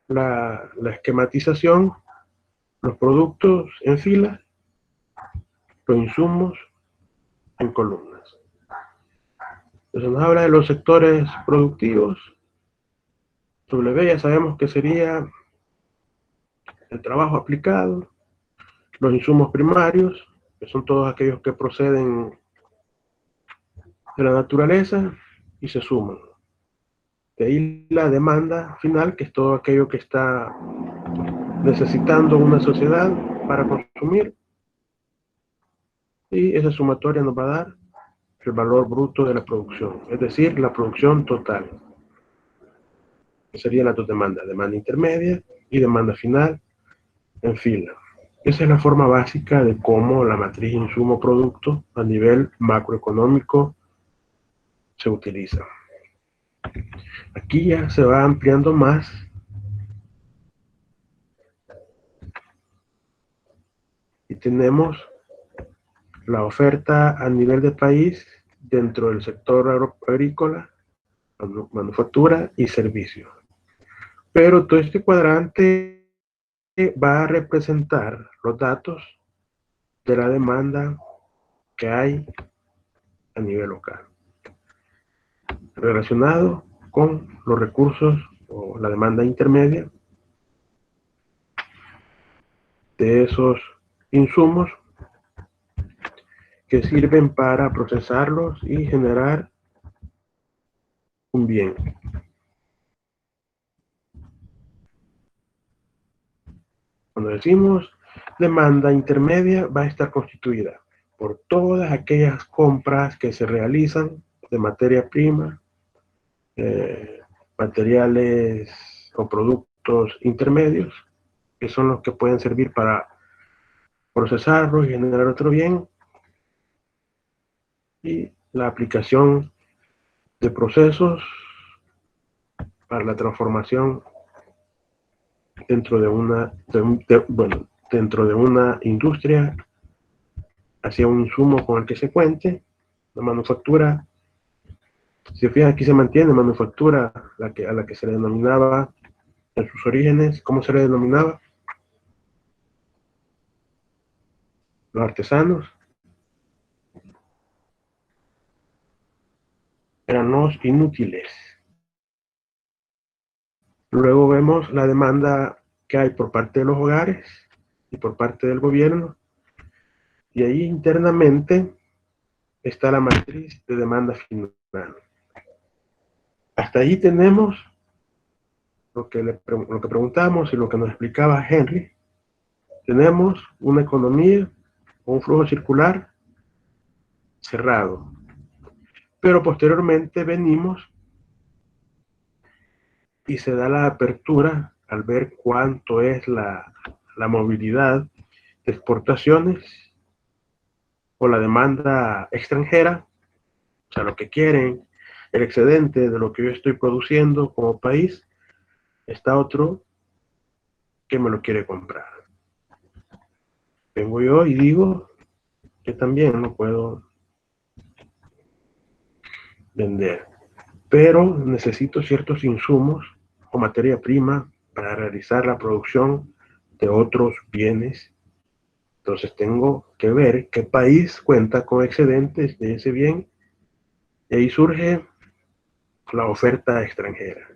la esquematización, los productos en fila, los insumos en columnas. Entonces nos habla de los sectores productivos. W ya sabemos que sería el trabajo aplicado, los insumos primarios, que son todos aquellos que proceden de la naturaleza y se suman. De ahí la demanda final, que es todo aquello que está necesitando una sociedad para consumir, y esa sumatoria nos va a dar el valor bruto de la producción, es decir, la producción total. Serían las dos demandas, demanda intermedia y demanda final en fila. Esa es la forma básica de cómo la matriz insumo-producto a nivel macroeconómico se utiliza. Aquí ya se va ampliando más y tenemos la oferta a nivel de país dentro del sector agrícola, manufactura y servicios. Pero todo este cuadrante va a representar los datos de la demanda que hay a nivel local, relacionado con los recursos o la demanda intermedia de esos insumos que sirven para procesarlos y generar un bien. Cuando decimos demanda intermedia, va a estar constituida por todas aquellas compras que se realizan de materia prima, materiales o productos intermedios, que son los que pueden servir para procesarlos y generar otro bien, y la aplicación de procesos para la transformación dentro de una, dentro de una industria hacia un insumo con el que se cuente. La manufactura, si se fijan, aquí se mantiene manufactura, a la que se le denominaba en sus orígenes. ¿Cómo se le denominaba? Los artesanos eran los inútiles. Luego vemos la demanda que hay por parte de los hogares y por parte del gobierno, y ahí internamente está la matriz de demanda final. Hasta ahí tenemos lo que preguntamos y lo que nos explicaba Henry. Tenemos una economía o un flujo circular cerrado, pero posteriormente venimos y se da la apertura al ver cuánto es la movilidad de exportaciones o la demanda extranjera, o sea, lo que quieren, el excedente de lo que yo estoy produciendo como país. Está otro que me lo quiere comprar. Vengo yo y digo que también lo puedo vender, pero necesito ciertos insumos o materia prima para realizar la producción de otros bienes. Entonces tengo que ver qué país cuenta con excedentes de ese bien, y ahí surge la oferta extranjera.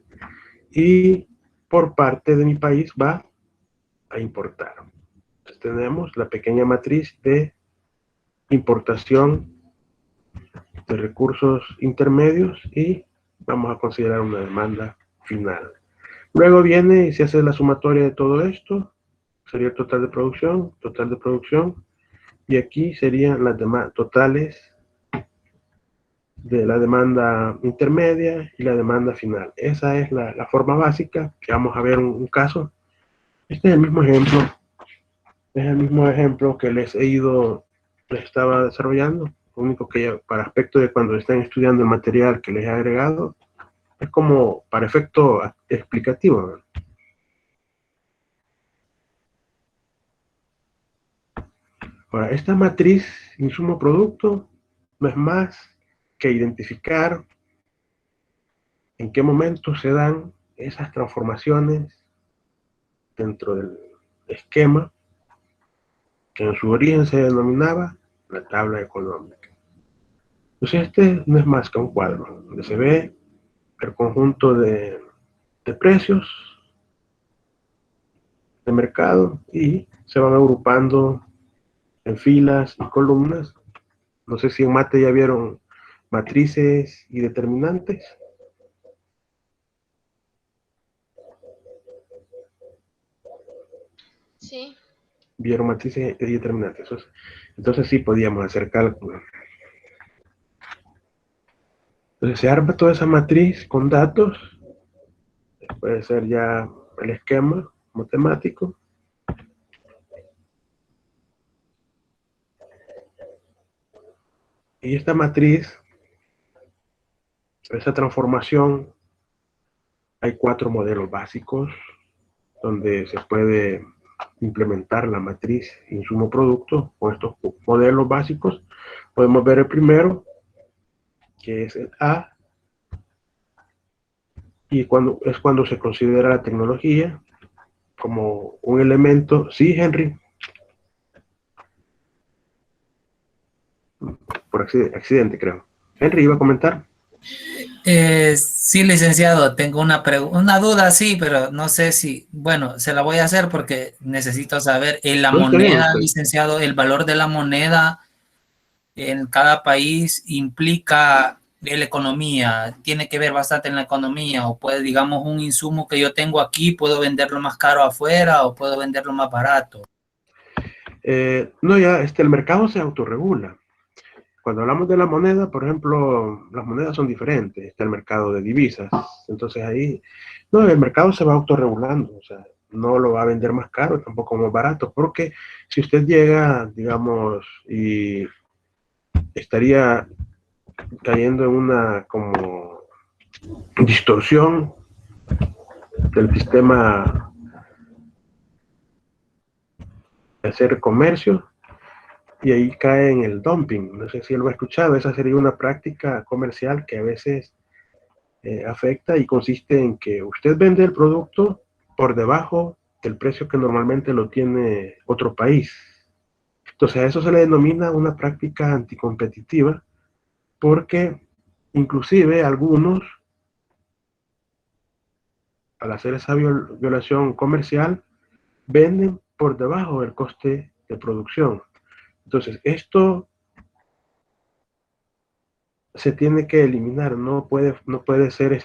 Y por parte de mi país va a importar. Entonces tenemos la pequeña matriz de importación de recursos intermedios y vamos a considerar una demanda final. Luego viene y se hace la sumatoria de todo esto, sería el total de producción, y aquí serían las demandas totales de la demanda intermedia y la demanda final. Esa es la forma básica, que vamos a ver un caso. Este es el mismo ejemplo que les estaba desarrollando. Lo único que para aspecto de cuando estén estudiando el material que les he agregado, es como para efecto explicativo, ¿verdad? Ahora, esta matriz insumo-producto no es más que identificar en qué momento se dan esas transformaciones dentro del esquema que en su origen se denominaba la tabla económica. Entonces este no es más que un cuadro donde se ve el conjunto de precios de mercado y se van agrupando en filas y columnas. No sé si en mate ya vieron matrices y determinantes. Sí. Vieron matrices y determinantes. Entonces sí podíamos hacer cálculos. Entonces se arma toda esa matriz con datos. Puede ser ya el esquema matemático. Y esta matriz, esa transformación, hay 4 modelos básicos donde se puede implementar la matriz insumo-producto. Con estos modelos básicos podemos ver el primero, que es el A, y cuando se considera la tecnología como un elemento. Sí, Henry, por accidente creo. Henry iba a comentar. Sí, licenciado, tengo una duda, sí, pero no sé si, bueno, se la voy a hacer porque necesito saber, en la No, está bien, moneda, está bien. licenciado, el valor de la moneda en cada país implica en la economía, tiene que ver bastante en la economía, o puede, digamos, un insumo que yo tengo aquí, puedo venderlo más caro afuera o puedo venderlo más barato. No, ya el mercado se autorregula. Cuando hablamos de la moneda, por ejemplo, las monedas son diferentes. Está el mercado de divisas. Entonces ahí, no, el mercado se va autorregulando. O sea, no lo va a vender más caro, tampoco más barato. Porque si usted llega, digamos, y estaría cayendo en una como distorsión del sistema de hacer comercio, y ahí cae en el dumping. No sé si lo ha escuchado. Esa sería una práctica comercial que a veces afecta, y consiste en que usted vende el producto por debajo del precio que normalmente lo tiene otro país. Entonces a eso se le denomina una práctica anticompetitiva, porque inclusive algunos, al hacer esa violación comercial, venden por debajo del coste de producción. Entonces esto se tiene que eliminar, no puede ser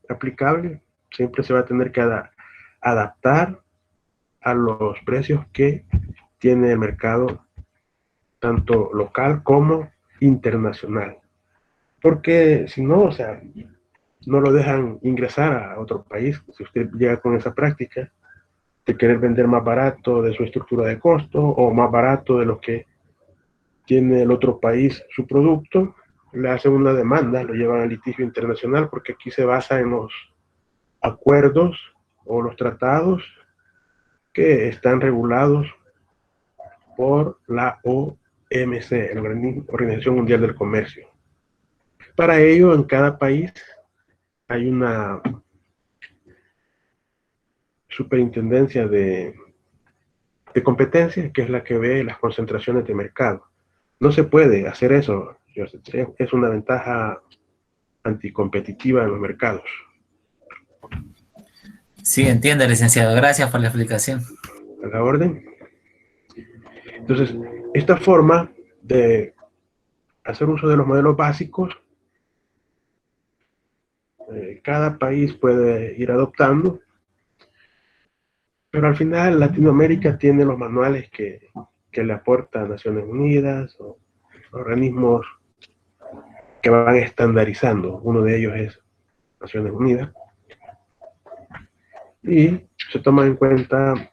aplicable. Siempre se va a tener que adaptar a los precios que tiene el mercado, tanto local como internacional. Porque si no, o sea, no lo dejan ingresar a otro país. Si usted llega con esa práctica de querer vender más barato de su estructura de costo, o más barato de lo que tiene el otro país su producto, le hacen una demanda, lo llevan al litigio internacional, porque aquí se basa en los acuerdos o los tratados que están regulados por la OMC, la Organización Mundial del Comercio. Para ello, en cada país hay una superintendencia de competencia, que es la que ve las concentraciones de mercado. No se puede hacer eso. Es una ventaja anticompetitiva en los mercados. Sí, entiendo, licenciado. Gracias por la explicación. A la orden. Entonces, esta forma de hacer uso de los modelos básicos, cada país puede ir adoptando, pero al final Latinoamérica tiene los manuales que le aporta Naciones Unidas, o organismos que van estandarizando. Uno de ellos es Naciones Unidas, y se toma en cuenta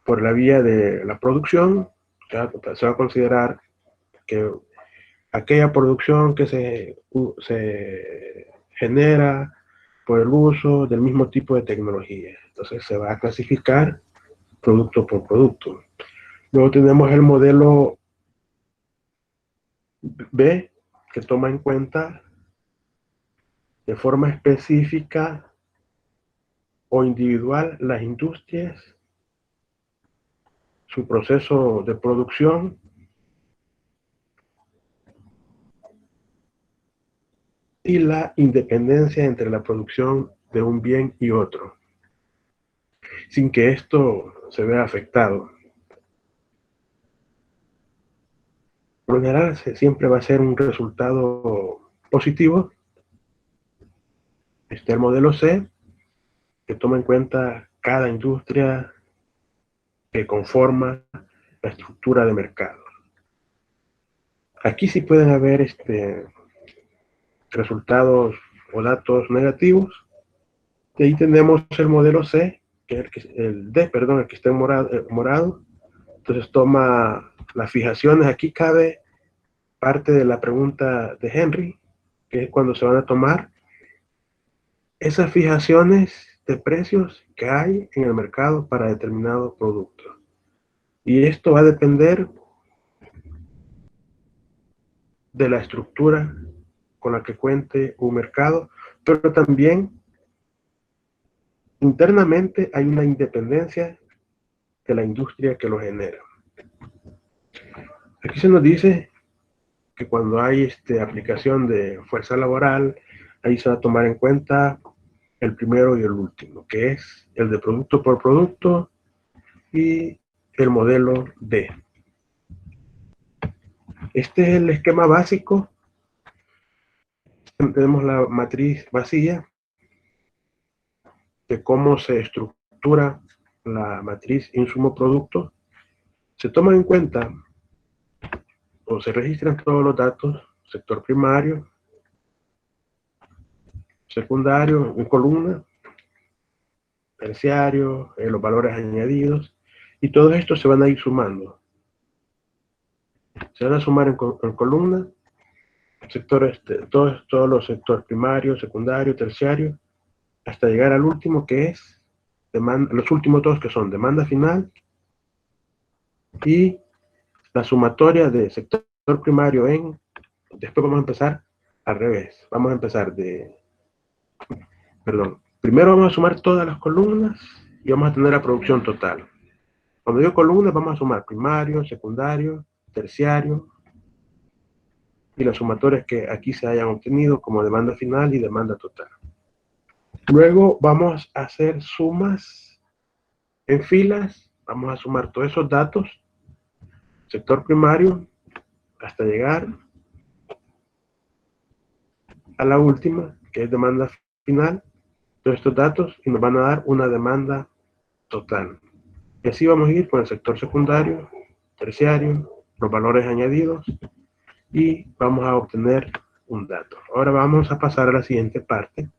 por la vía de la producción. Se va a considerar que aquella producción que se genera por el uso del mismo tipo de tecnología. Entonces se va a clasificar producto por producto. Luego tenemos el modelo B, que toma en cuenta de forma específica o individual las industrias, su proceso de producción, y la independencia entre la producción de un bien y otro, sin que esto se vea afectado. Por lo general, siempre va a ser un resultado positivo. Está el modelo C, que toma en cuenta cada industria que conforma la estructura de mercado. Aquí sí pueden haber resultados o datos negativos. Y ahí tenemos el modelo C, que es el D, perdón, el que está en morado. Entonces toma las fijaciones. Aquí cabe parte de la pregunta de Henry, que es cuando se van a tomar esas fijaciones de precios que hay en el mercado para determinado producto. Y esto va a depender de la estructura con la que cuente un mercado, pero también internamente hay una independencia de la industria que lo genera. Aquí se nos dice que cuando hay aplicación de fuerza laboral, ahí se va a tomar en cuenta el primero y el último, que es el de producto por producto y el modelo D. Este es el esquema básico. Tenemos la matriz vacía de cómo se estructura la matriz insumo-producto. Se toman en cuenta o se registran todos los datos: sector primario, secundario en columna, terciario, los valores añadidos, y todos estos se van a ir sumando. Se van a sumar en columna, sectores, todos los sectores primario, secundario, terciario, hasta llegar al último, que es demanda, los últimos dos que son demanda final y la sumatoria de sector primario en. Después vamos a empezar al revés. Vamos a empezar primero vamos a sumar todas las columnas y vamos a tener la producción total. Cuando digo columnas, vamos a sumar primario, secundario, terciario y las sumatorias que aquí se hayan obtenido como demanda final y demanda total. Luego vamos a hacer sumas en filas. Vamos a sumar todos esos datos, sector primario, hasta llegar a la última, que es demanda final, todos estos datos, y nos van a dar una demanda total. Y así vamos a ir con el sector secundario, terciario, los valores añadidos, y vamos a obtener un dato. Ahora vamos a pasar a la siguiente parte.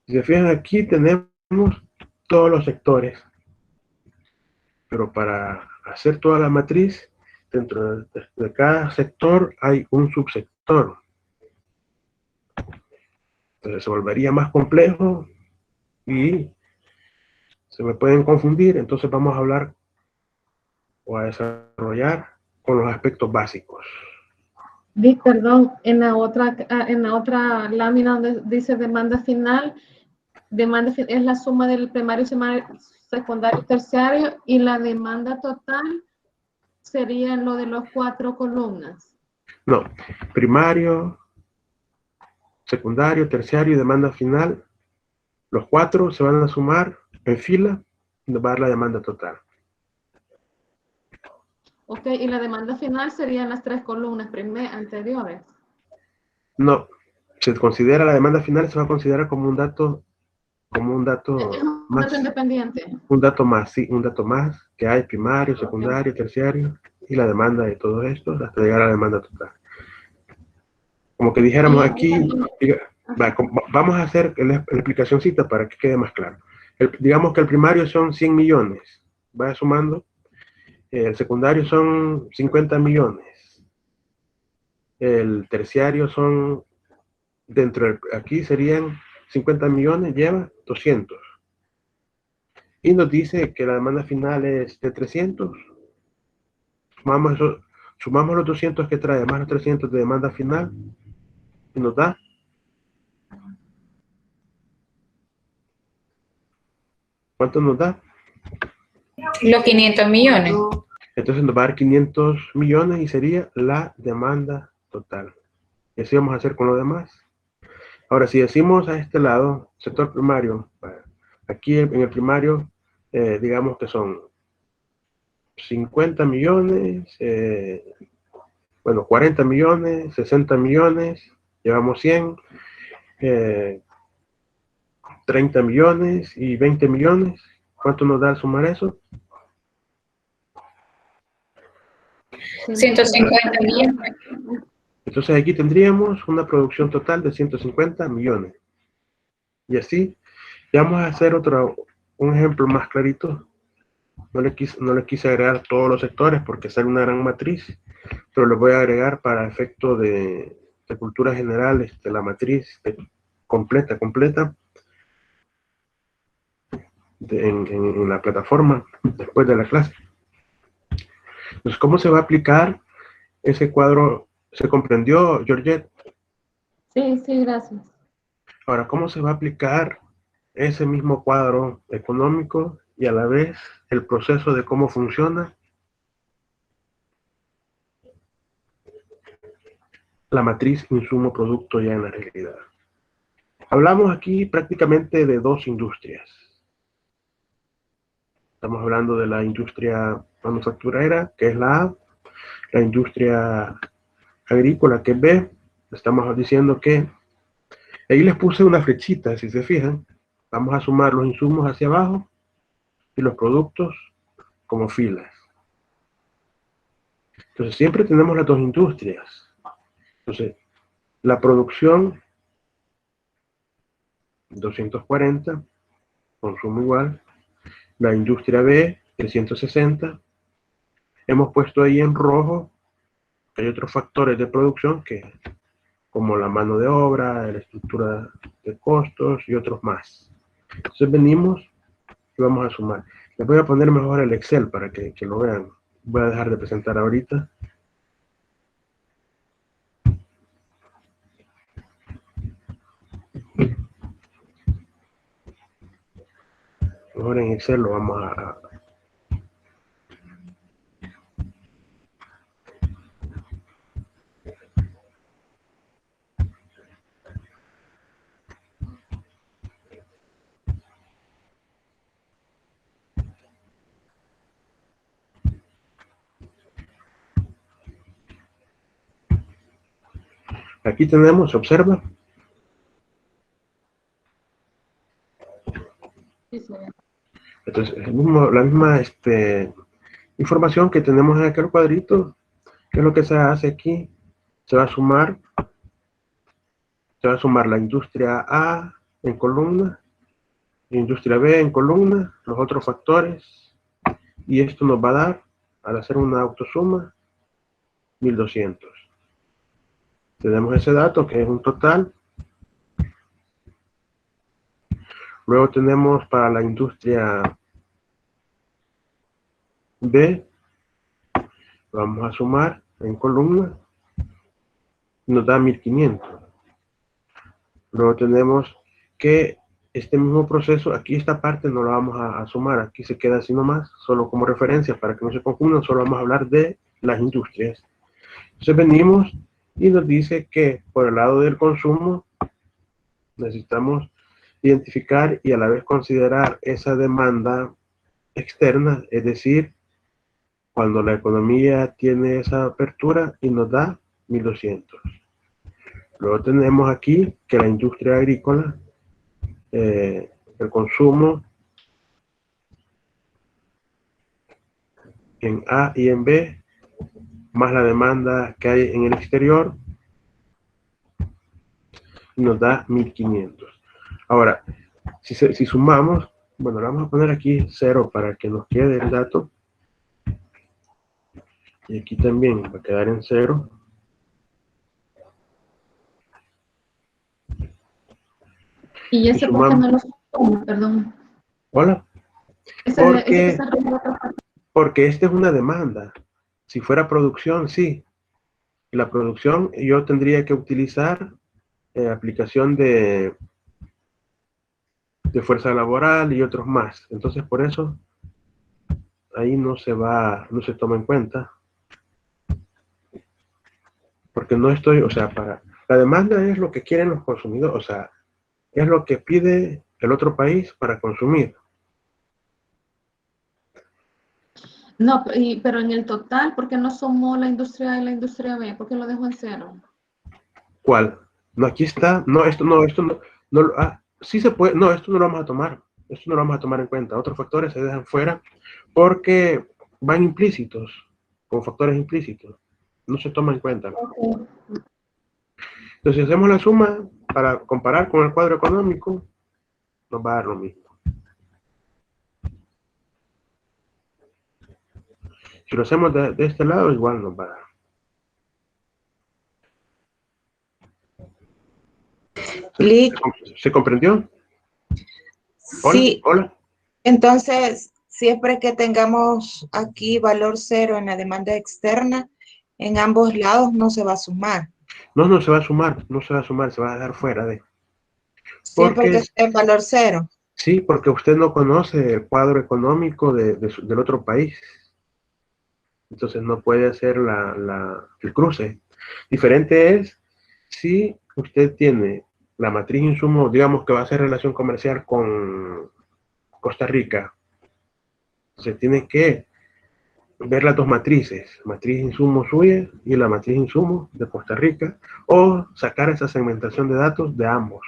Si se fijan, aquí tenemos todos los sectores, pero para hacer toda la matriz, dentro de cada sector hay un subsector. Entonces se volvería más complejo y se me pueden confundir. Entonces vamos a hablar o a desarrollar con los aspectos básicos. Vic, perdón, en la otra lámina donde dice demanda final es la suma del primario, secundario, terciario, y la demanda total sería lo de los 4 columnas. No, primario, secundario, terciario y demanda final, los 4 se van a sumar en fila y nos va a dar la demanda total. Ok, y la demanda final serían las 3 columnas anteriores. No, se considera la demanda final, se va a considerar como un dato Es un más, dato independiente. un dato más, sí, un dato más que hay primario, secundario, terciario y la demanda de todos estos hasta llegar a la demanda total. Como que dijéramos aquí, vamos a hacer la explicacióncita para que quede más claro. Digamos que el primario son 100 millones, vaya sumando. El secundario son 50 millones. El terciario son, aquí serían 50 millones, lleva 200. Y nos dice que la demanda final es de 300. Sumamos los 200 que trae, más los 300 de demanda final, y nos da. ¿Cuánto nos da? Los 500 millones. Entonces nos va a dar 500 millones y sería la demanda total. Y así vamos a hacer con lo demás. Ahora, si decimos a este lado, sector primario, aquí en el primario, digamos que son 50 millones, 40 millones, 60 millones, llevamos 100, 30 millones y 20 millones. ¿Cuánto nos da al sumar eso? 150 millones. Entonces aquí tendríamos una producción total de 150 millones. Y así, ya vamos a hacer un ejemplo más clarito. No le quise agregar todos los sectores porque sale una gran matriz, pero les voy a agregar para efecto de cultura general la matriz completa en la plataforma después de la clase. Entonces, ¿cómo se va a aplicar ese cuadro? ¿Se comprendió, Georgette? Sí, sí, gracias. Ahora, ¿cómo se va a aplicar ese mismo cuadro económico y a la vez el proceso de cómo funciona la matriz insumo-producto ya en la realidad? Hablamos aquí prácticamente de dos industrias. Estamos hablando de la industria manufacturera, que es la A, la industria agrícola, que es B. Estamos diciendo que ahí les puse una flechita, si se fijan. Vamos a sumar los insumos hacia abajo y los productos como filas. Entonces siempre tenemos las dos industrias. Entonces, la producción 240, consumo igual. La industria B 360. Hemos puesto ahí en rojo que hay otros factores de producción como la mano de obra, la estructura de costos y otros más. Entonces venimos y vamos a sumar. Les voy a poner mejor el Excel para que lo vean. Voy a dejar de presentar ahorita. Mejor en Excel lo vamos a... Aquí tenemos, observa. Sí, sí. Entonces, la misma información que tenemos en aquel cuadrito, ¿qué es lo que se hace aquí? Se va a sumar la industria A en columna, la industria B en columna, los otros factores, y esto nos va a dar, al hacer una autosuma, 1200. Tenemos ese dato que es un total. Luego tenemos para la industria B, vamos a sumar en columna, nos da 1500. Luego tenemos que este mismo proceso, aquí esta parte no la vamos a sumar, aquí se queda así nomás, solo como referencia para que no se confundan, solo vamos a hablar de las industrias. Entonces venimos y nos dice que por el lado del consumo necesitamos identificar y a la vez considerar esa demanda externa, es decir, cuando la economía tiene esa apertura y nos da 1200. Luego tenemos aquí que la industria agrícola, el consumo en A y en B, más la demanda que hay en el exterior, nos da 1500. Ahora, si sumamos, bueno, le vamos a poner aquí 0 para que nos quede el dato. Y aquí también va a quedar en 0. Y ese por qué no lo suma, perdón. Hola. Ese Porque esta es una demanda. Si fuera producción, sí. La producción yo tendría que utilizar aplicación de fuerza laboral y otros más. Entonces por eso ahí no se toma en cuenta. Porque no estoy, o sea, la demanda es lo que quieren los consumidores, o sea, es lo que pide el otro país para consumir. No, pero en el total, ¿por qué no sumó la industria A y la industria B? ¿Por qué lo dejó en 0? ¿Cuál? No, aquí está. No, esto no, sí se puede. No, esto no lo vamos a tomar. Esto no lo vamos a tomar en cuenta. Otros factores se dejan fuera porque van implícitos, como factores implícitos. No se toman en cuenta. Ok. Entonces, si hacemos la suma para comparar con el cuadro económico, nos va a dar lo mismo. Si lo hacemos de este lado, igual nos va a dar. ¿Se comprendió? Hola, Sí, hola. entonces, siempre que tengamos aquí valor cero en la demanda externa, en ambos lados no se va a sumar. No, no se va a sumar, no se va a sumar, se va a dejar fuera de. Siempre que Porque, esté en valor cero. sí, porque usted no conoce el cuadro económico del otro país. Entonces no puede hacer el cruce. Diferente es si usted tiene la matriz insumo, digamos que va a hacer relación comercial con Costa Rica. Se tiene que ver las dos matrices, matriz insumo suya y la matriz insumo de Costa Rica, o sacar esa segmentación de datos de ambos.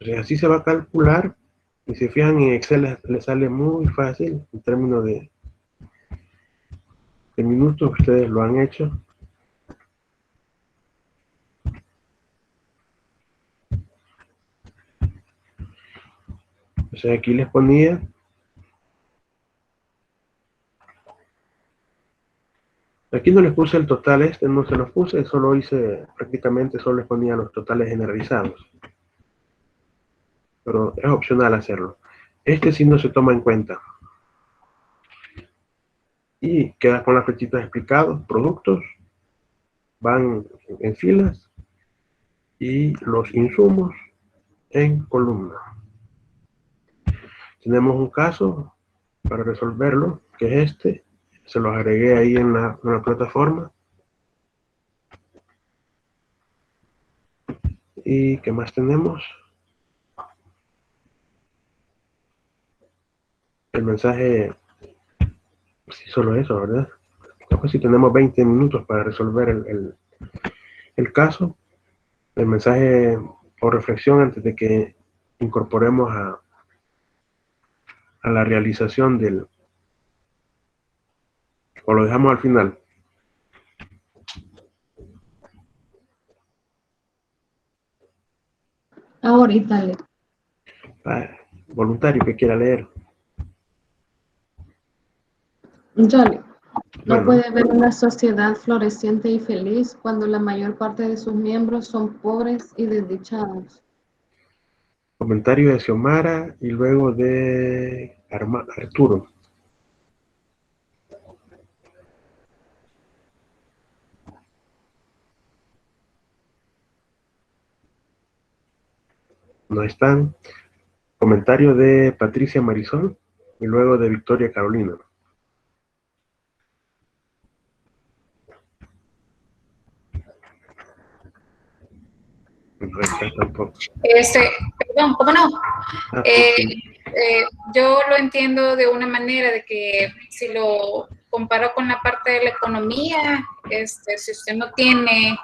Entonces así se va a calcular, y si fijan en Excel le sale muy fácil en términos de minutos. Ustedes lo han hecho. O sea, aquí les ponía aquí no les puse el total, no se los puse, solo hice, prácticamente solo les ponía los totales generalizados. Pero es opcional hacerlo. Este sí no se toma en cuenta. Y queda con las flechitas explicados, productos, van en filas, y los insumos en columna. Tenemos un caso para resolverlo, que es este. Se los agregué ahí en la plataforma. ¿Y qué más tenemos? El mensaje, sí, solo eso, ¿verdad? Pues si tenemos 20 minutos para resolver el caso, el mensaje o reflexión antes de que incorporemos a la realización o lo dejamos al final. Ahorita le. Voluntario que quiera leer. Jolly. No Bueno, puede haber una sociedad floreciente y feliz cuando la mayor parte de sus miembros son pobres y desdichados. comentario de Xiomara y luego de Arturo. No están. Comentario de Patricia Marisol y luego de Victoria Carolina. No está tampoco. Perdón, ¿cómo no? Ah, Yo lo entiendo de una manera de que si lo comparo con la parte de la economía, si usted no tiene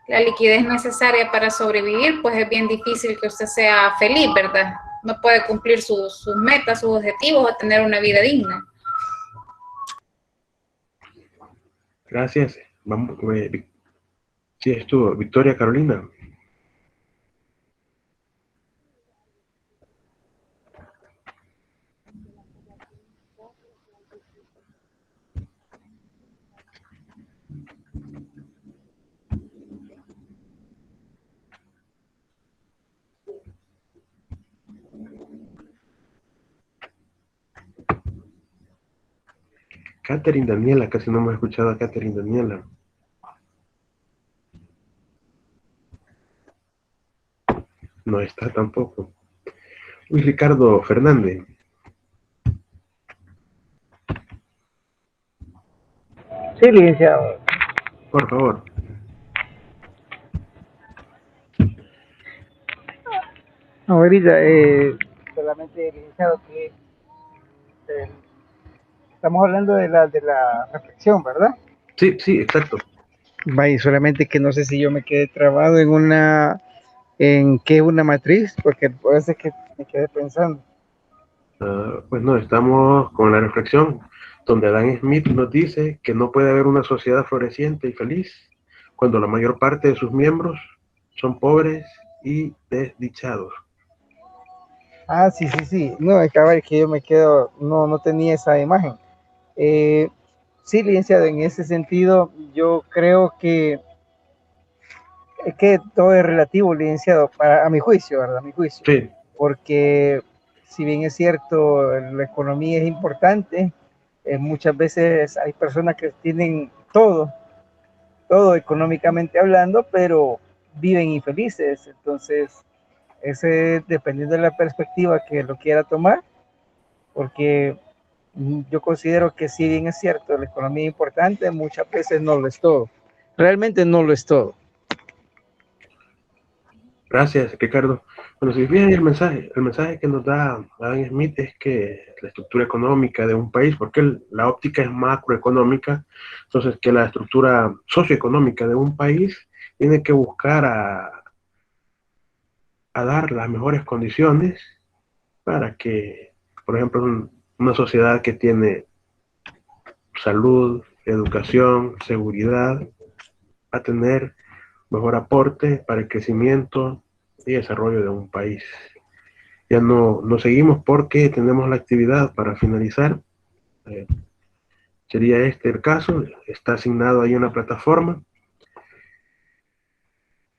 la liquidez necesaria para sobrevivir, pues es bien difícil que usted sea feliz, ¿verdad? No puede cumplir sus metas, sus objetivos o tener una vida digna. Gracias. Vamos, sí, estuvo. Victoria Carolina. Catherine Daniela, casi no hemos escuchado a Catherine Daniela. No está tampoco. Luis Ricardo Fernández. Sí, licenciado. Por favor. Ahorita, solamente, licenciado, que Estamos hablando de la reflexión, ¿verdad? Sí, sí, exacto. Vaya, solamente que no sé si yo me quedé trabado en qué una matriz, porque parece que me quedé pensando. Pues no, estamos con la reflexión, donde Adam Smith nos dice que no puede haber una sociedad floreciente y feliz cuando la mayor parte de sus miembros son pobres y desdichados. Ah, sí, sí, sí. No, acaba de que yo me quedo, no tenía esa imagen. Eh, sí, licenciado, en ese sentido, yo creo que es que todo es relativo, licenciado, a mi juicio, ¿verdad? A mi juicio. Sí, Porque si bien es cierto, la economía es importante, muchas veces hay personas que tienen todo económicamente hablando, pero viven infelices. Entonces, ese dependiendo de la perspectiva que lo quiera tomar, porque yo considero que si bien es cierto, la economía es importante, muchas veces no lo es todo. Realmente no lo es todo. gracias, Ricardo. Bueno, si bien el mensaje que nos da Adam Smith es que la estructura económica de un país, porque la óptica es macroeconómica, entonces que la estructura socioeconómica de un país tiene que buscar a dar las mejores condiciones para que, por ejemplo, una sociedad que tiene salud, educación, seguridad, va a tener mejor aporte para el crecimiento y desarrollo de un país. Ya no seguimos porque tenemos la actividad para finalizar. Eh, Sería este el caso, está asignado ahí una plataforma.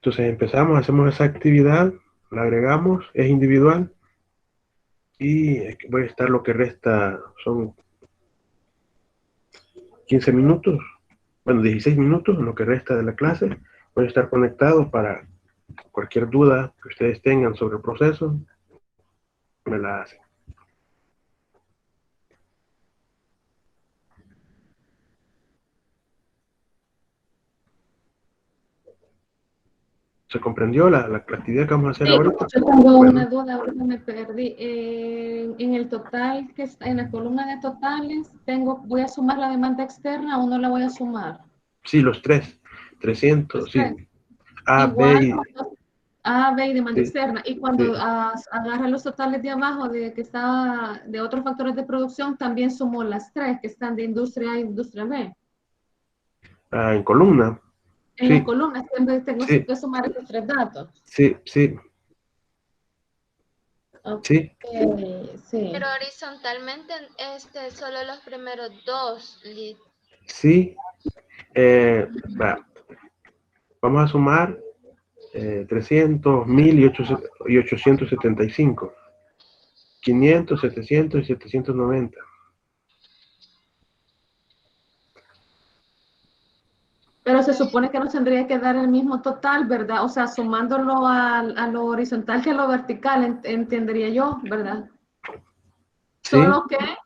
Entonces empezamos, hacemos esa actividad, la agregamos, es individual y voy a estar lo que resta, son 15 minutos, bueno, 16 minutos en lo que resta de la clase. Voy a estar conectado para cualquier duda que ustedes tengan sobre el proceso, me la hacen. ¿Se comprendió la actividad que vamos a hacer Sí, ahorita? yo tengo Bueno, una duda, ahorita me perdí. En el total, que está en la columna de totales, voy a sumar la demanda externa o no la voy a sumar. sí, los tres, 300, Los tres. sí, A, B Igual, y A, B y demanda sí, externa. Y sí. cuando agarra los totales de abajo, de que está de otros factores de producción, también sumo las tres que están de industria A e industria B. En columna, En las sí, columnas siempre tengo sí, que sumar esos tres datos. sí, sí, Ok, sí, sí. Pero horizontalmente, solo los primeros dos. sí. Va. Vamos a sumar 300, 1000 y 875, 500, 700 y 790. Pero se supone que nos tendría que dar el mismo total, ¿verdad? O sea, sumándolo a lo horizontal que a lo vertical, entendería yo, ¿verdad? Sí,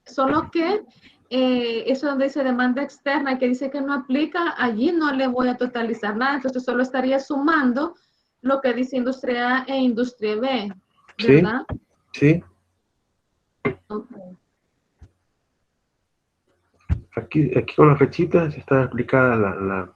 Solo que eso donde dice demanda externa, que dice que no aplica, allí no le voy a totalizar nada, entonces solo estaría sumando lo que dice industria A e industria B, sí, ¿verdad? sí. Okay. Aquí con las flechitas está explicada la.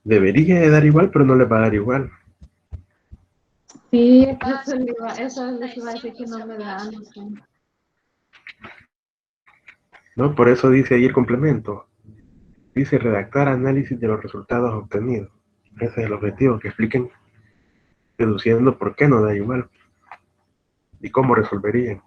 Debería de dar igual, pero no le va a dar igual. Sí, eso les iba a decir que no me da, no sé. ¿No? Por eso dice ahí el complemento. Dice redactar análisis de los resultados obtenidos. Ese es el objetivo, que expliquen deduciendo por qué no da igual y cómo resolverían.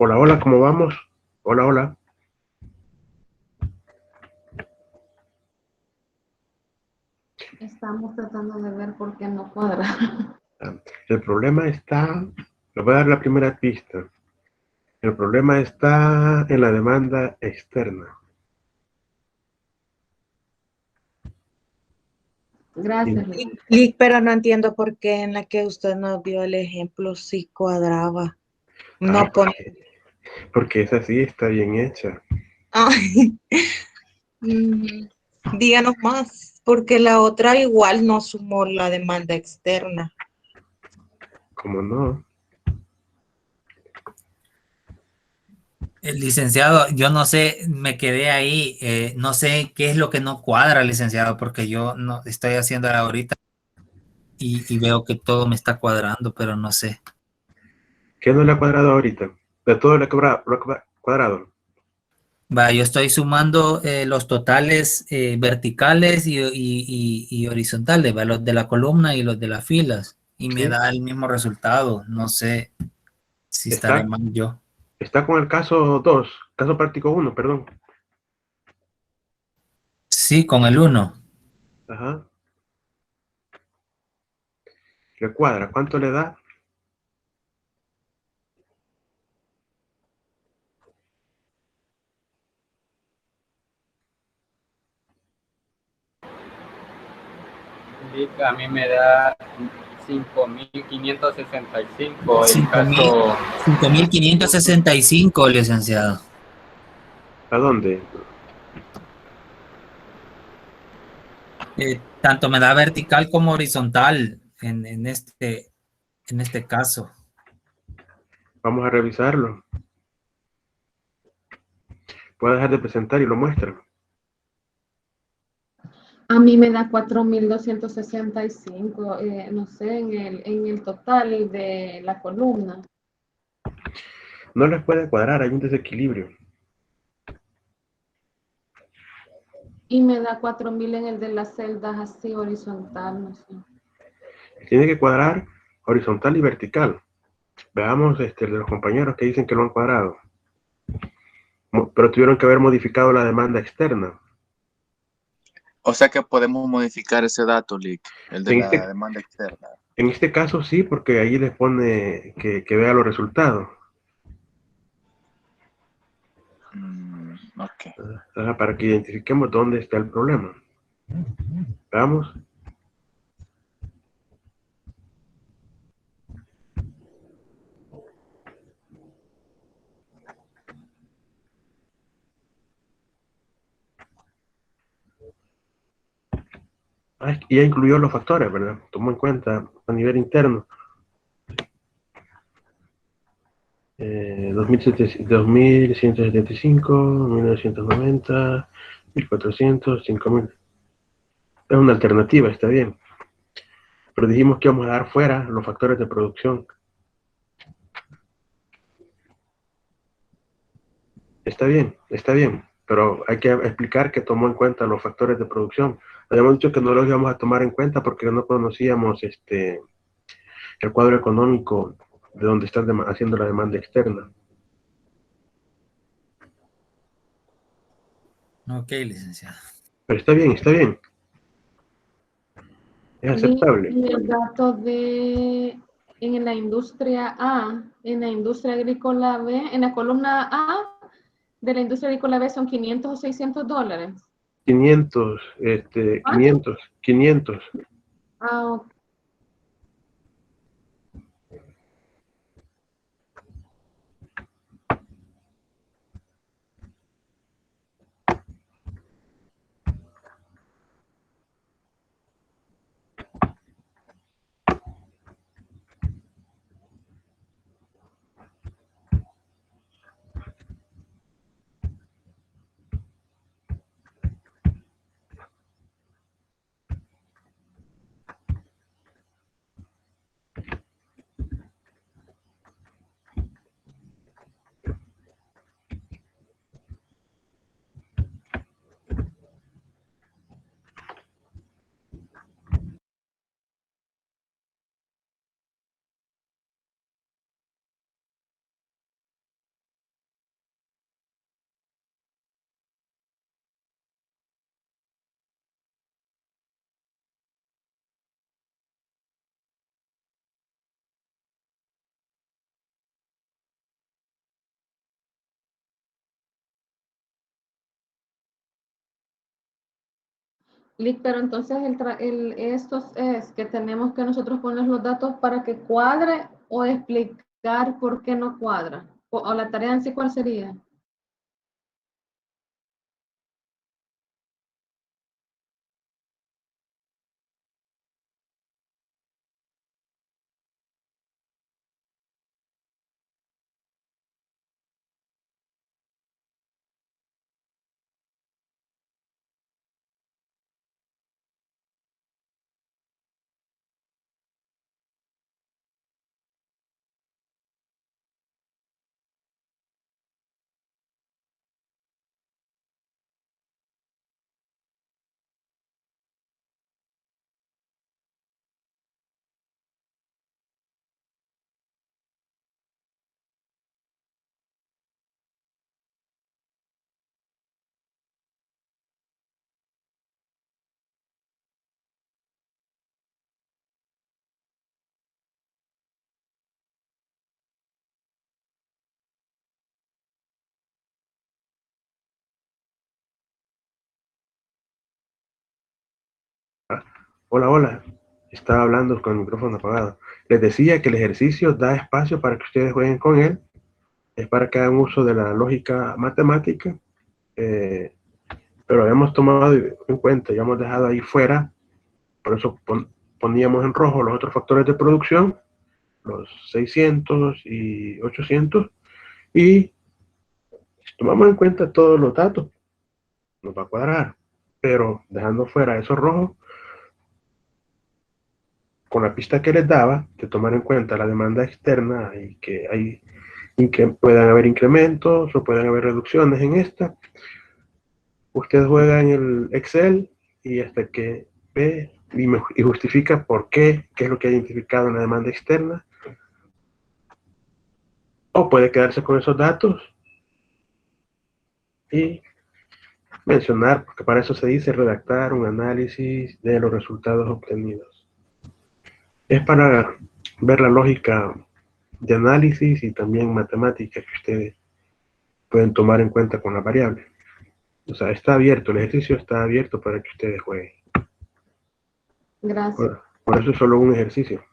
Hola, hola, ¿cómo vamos? Hola, hola. Estamos tratando de ver por qué no cuadra. El problema está, le voy a dar la primera pista. El problema está en la demanda externa. Gracias. Lick, pero no entiendo por qué en la que usted nos dio el ejemplo sí cuadraba. No pone. Porque esa sí está bien hecha. Ay, díganos más, porque la otra igual no sumó la demanda externa. ¿Cómo no? El licenciado, yo no sé, me quedé ahí, no sé qué es lo que no cuadra, licenciado, porque yo no estoy haciendo ahorita y veo que todo me está cuadrando, pero no sé. ¿Qué no le ha cuadrado ahorita? De todo lo que ha cuadrado. Va, yo estoy sumando los totales verticales y horizontales, ¿va? Los de la columna y los de las filas, y me Sí. da el mismo resultado. No sé si estaré mal yo. Está con el caso 2, caso práctico 1, perdón. Sí, con el 1. Ajá. Le cuadra. ¿Cuánto le da? A mí me da 5.565 el caso. 5.565, licenciado. ¿A dónde? Tanto me da vertical como horizontal en este caso. Vamos a revisarlo. Puede dejar de presentar y lo muestra. A mí me da 4.265, no sé, en el total de la columna. No les puede cuadrar, hay un desequilibrio. Y me da 4.000 en el de las celdas así horizontal, no sé. Tiene que cuadrar horizontal y vertical. Veamos de los compañeros que dicen que lo han cuadrado. Pero tuvieron que haber modificado la demanda externa. O sea que podemos modificar ese dato, Lick, el de la demanda externa. En este caso sí, porque ahí les pone que vea los resultados. Ok. Para que identifiquemos dónde está el problema. Veamos. Y ya incluyó los factores, ¿verdad? Tomó en cuenta a nivel interno. 2.175, 1.990, 1.400, 5.000. Es una alternativa, está bien. Pero dijimos que vamos a dar fuera los factores de producción. Está bien, pero hay que explicar que tomó en cuenta los factores de producción. Habíamos dicho que no los íbamos a tomar en cuenta porque no conocíamos el cuadro económico de donde están haciendo la demanda externa. Ok, licenciado. Pero está bien, está bien. Es aceptable. Y el dato en la industria A, en la industria agrícola B, en la columna A de la industria agrícola B son 500 o 600 dólares. 500, 500. Ah, ok. Lick, pero entonces estos es que tenemos que nosotros poner los datos para que cuadre o explicar por qué no cuadra. O la tarea en sí, ¿cuál sería? Hola, hola. Estaba hablando con el micrófono apagado. Les decía que el ejercicio da espacio para que ustedes jueguen con él. Es para que hagan uso de la lógica matemática. Pero habíamos tomado en cuenta y hemos dejado ahí fuera. Por eso poníamos en rojo los otros factores de producción, los 600 y 800. Y si tomamos en cuenta todos los datos, nos va a cuadrar. Pero dejando fuera esos rojos, con la pista que les daba, de tomar en cuenta la demanda externa y que puedan haber incrementos o puedan haber reducciones en esta, usted juega en el Excel y hasta que ve y justifica por qué es lo que ha identificado en la demanda externa, o puede quedarse con esos datos y mencionar, porque para eso se dice redactar un análisis de los resultados obtenidos. Es para ver la lógica de análisis y también matemática que ustedes pueden tomar en cuenta con la variable. O sea, está abierto, el ejercicio está abierto para que ustedes jueguen. Gracias. Por eso es solo un ejercicio.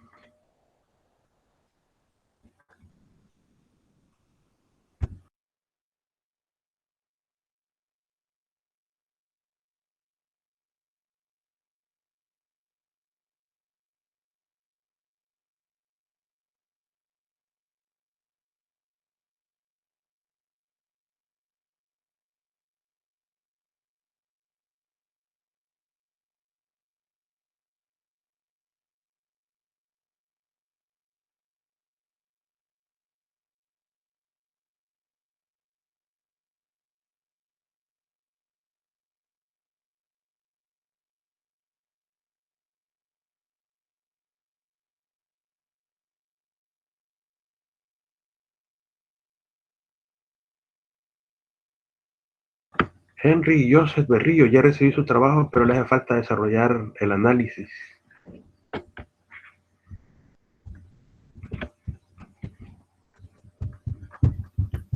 Henry Joseph Berrío ya recibió su trabajo, pero le hace falta desarrollar el análisis.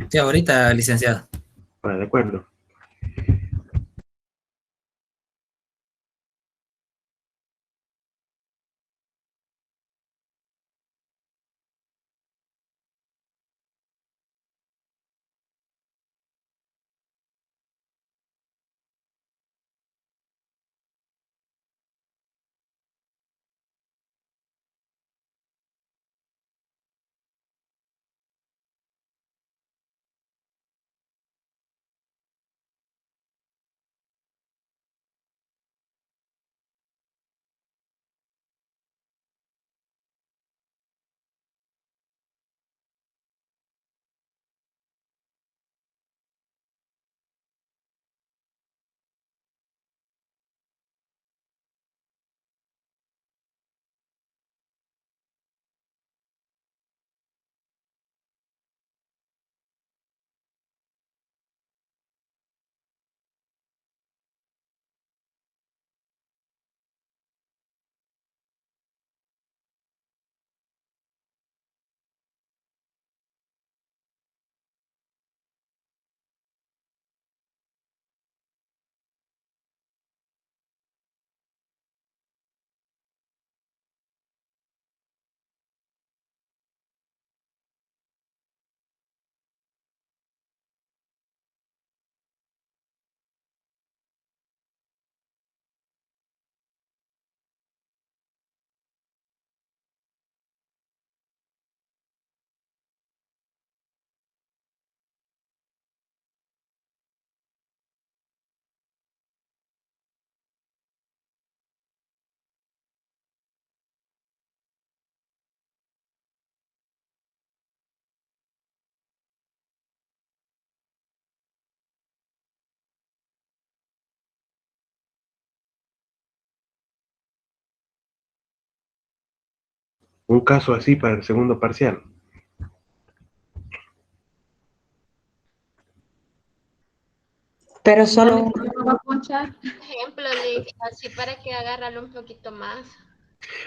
Sí, ahorita, licenciado. Vale, de acuerdo. un caso así para el segundo parcial. Pero solo Dani, ¿cómo lo va a ponchar? Ejemplo, Lick, así para que agarrarlo un poquito más.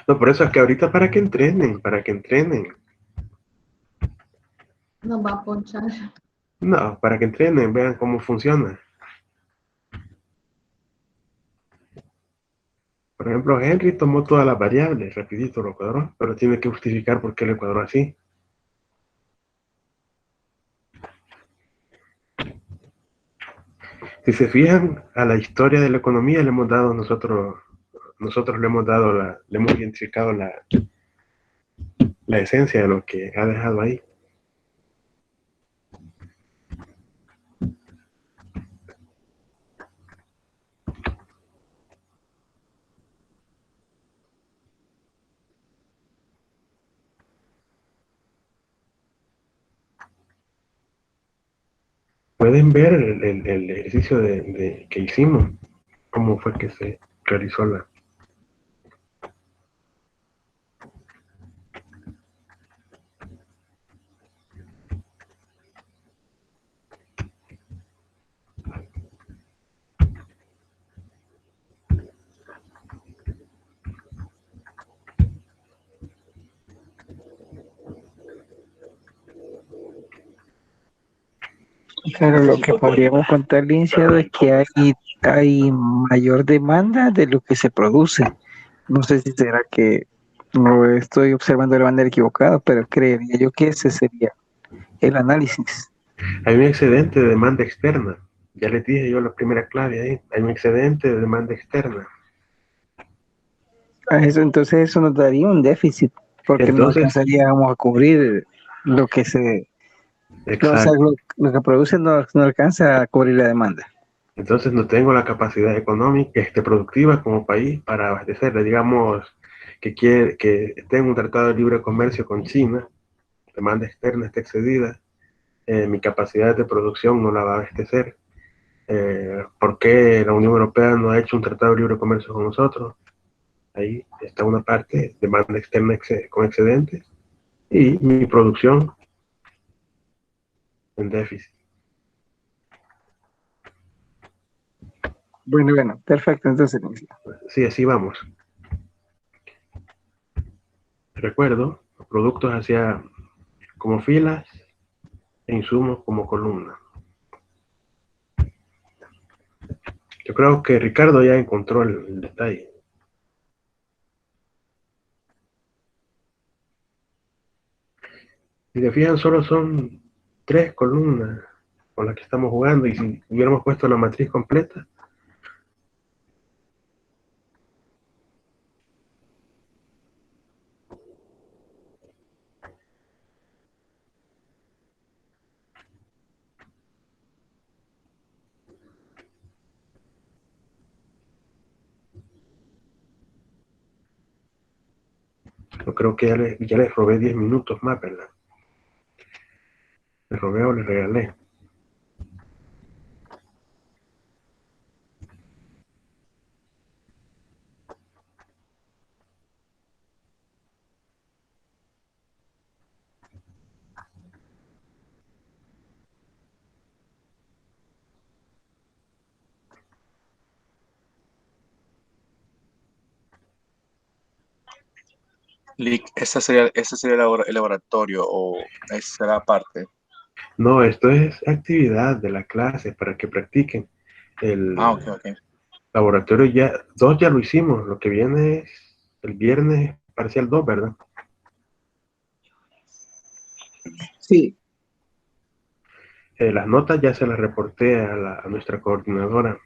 No, por eso es que ahorita para que entrenen. No va a ponchar. No, para que entrenen, vean cómo funciona. Por ejemplo, Henry tomó todas las variables, rapidito lo cuadró, pero tiene que justificar por qué le cuadró así. Si se fijan, a la historia de la economía le hemos dado nosotros le hemos dado le hemos identificado la esencia de lo que ha dejado ahí. Pueden ver el ejercicio que hicimos, cómo fue que se realizó la... Claro, lo que podríamos contar, licenciado, es que hay mayor demanda de lo que se produce. No sé si será que lo estoy observando de manera equivocada, pero creería yo que ese sería el análisis. Hay un excedente de demanda externa. Ya les dije yo la primera clave ahí. Hay un excedente de demanda externa. Entonces eso nos daría un déficit, porque no Entonces, alcanzaríamos a cubrir lo que o sea, exacto. lo que produce no alcanza a cubrir la demanda. Entonces no tengo la capacidad económica, productiva como país para abastecerle. Digamos que tengo un tratado de libre comercio con China, demanda externa está excedida, mi capacidad de producción no la va a abastecer. ¿Por qué la Unión Europea no ha hecho un tratado de libre comercio con nosotros? Ahí está una parte, demanda externa con excedentes y mi producción en déficit. Bueno, perfecto, entonces. Sí, así vamos. Recuerdo, los productos hacia como filas e insumos como columnas. Yo creo que Ricardo ya encontró el detalle. Si se fijan, solo son 3 columnas con las que estamos jugando y si hubiéramos puesto la matriz completa, yo creo que ya les robé 10 minutos más, ¿verdad? Les robé o les regalé. Lick, ese sería el laboratorio o esa será parte. No, esto es actividad de la clase para que practiquen. El Ok. laboratorio ya, 2 ya lo hicimos, lo que viene es el viernes parcial 2, ¿verdad? Sí. Las notas ya se las reporté a nuestra coordinadora.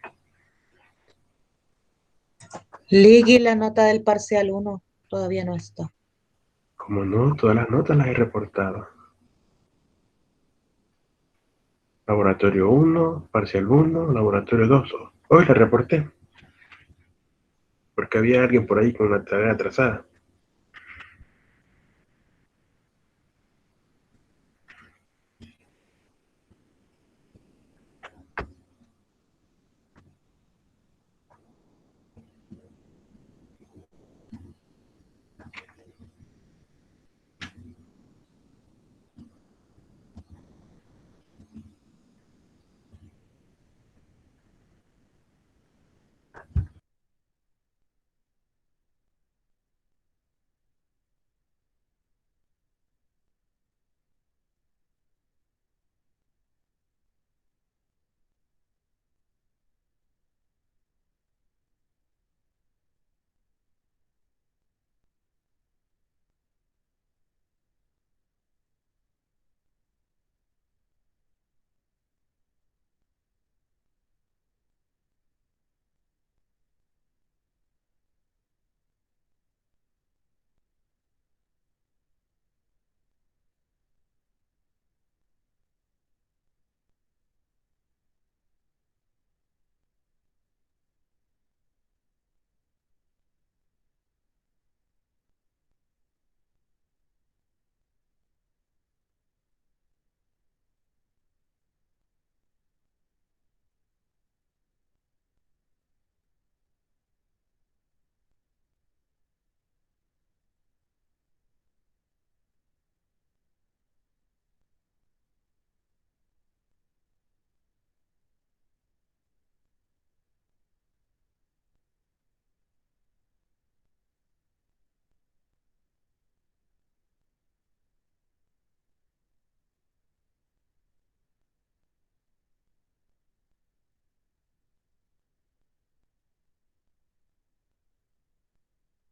Ligi, la nota del parcial 1 todavía no está. Como no, todas las notas las he reportado. Laboratorio 1, parcial 1, laboratorio 2. Hoy la reporté, porque había alguien por ahí con una tarea atrasada.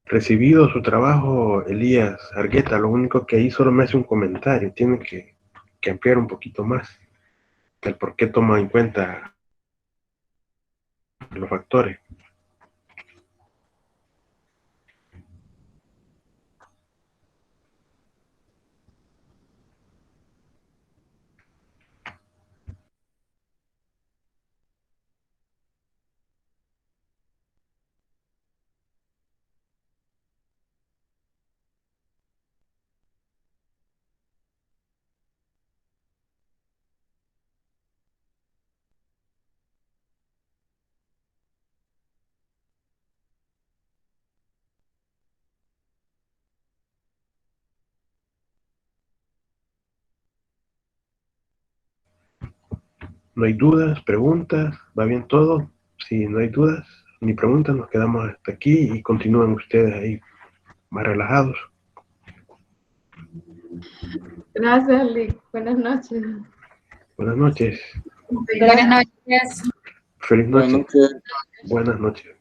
recibido su trabajo, Elías Argueta. Lo único que ahí solo me hace un comentario. Tiene que ampliar un poquito más el por qué toma en cuenta los factores. No hay dudas, preguntas, ¿va bien todo? Si no hay dudas ni preguntas, nos quedamos hasta aquí y continúan ustedes ahí más relajados. Gracias, Lick. Buenas noches. Buenas noches. Buenas noches. Feliz noche. Buenas noches.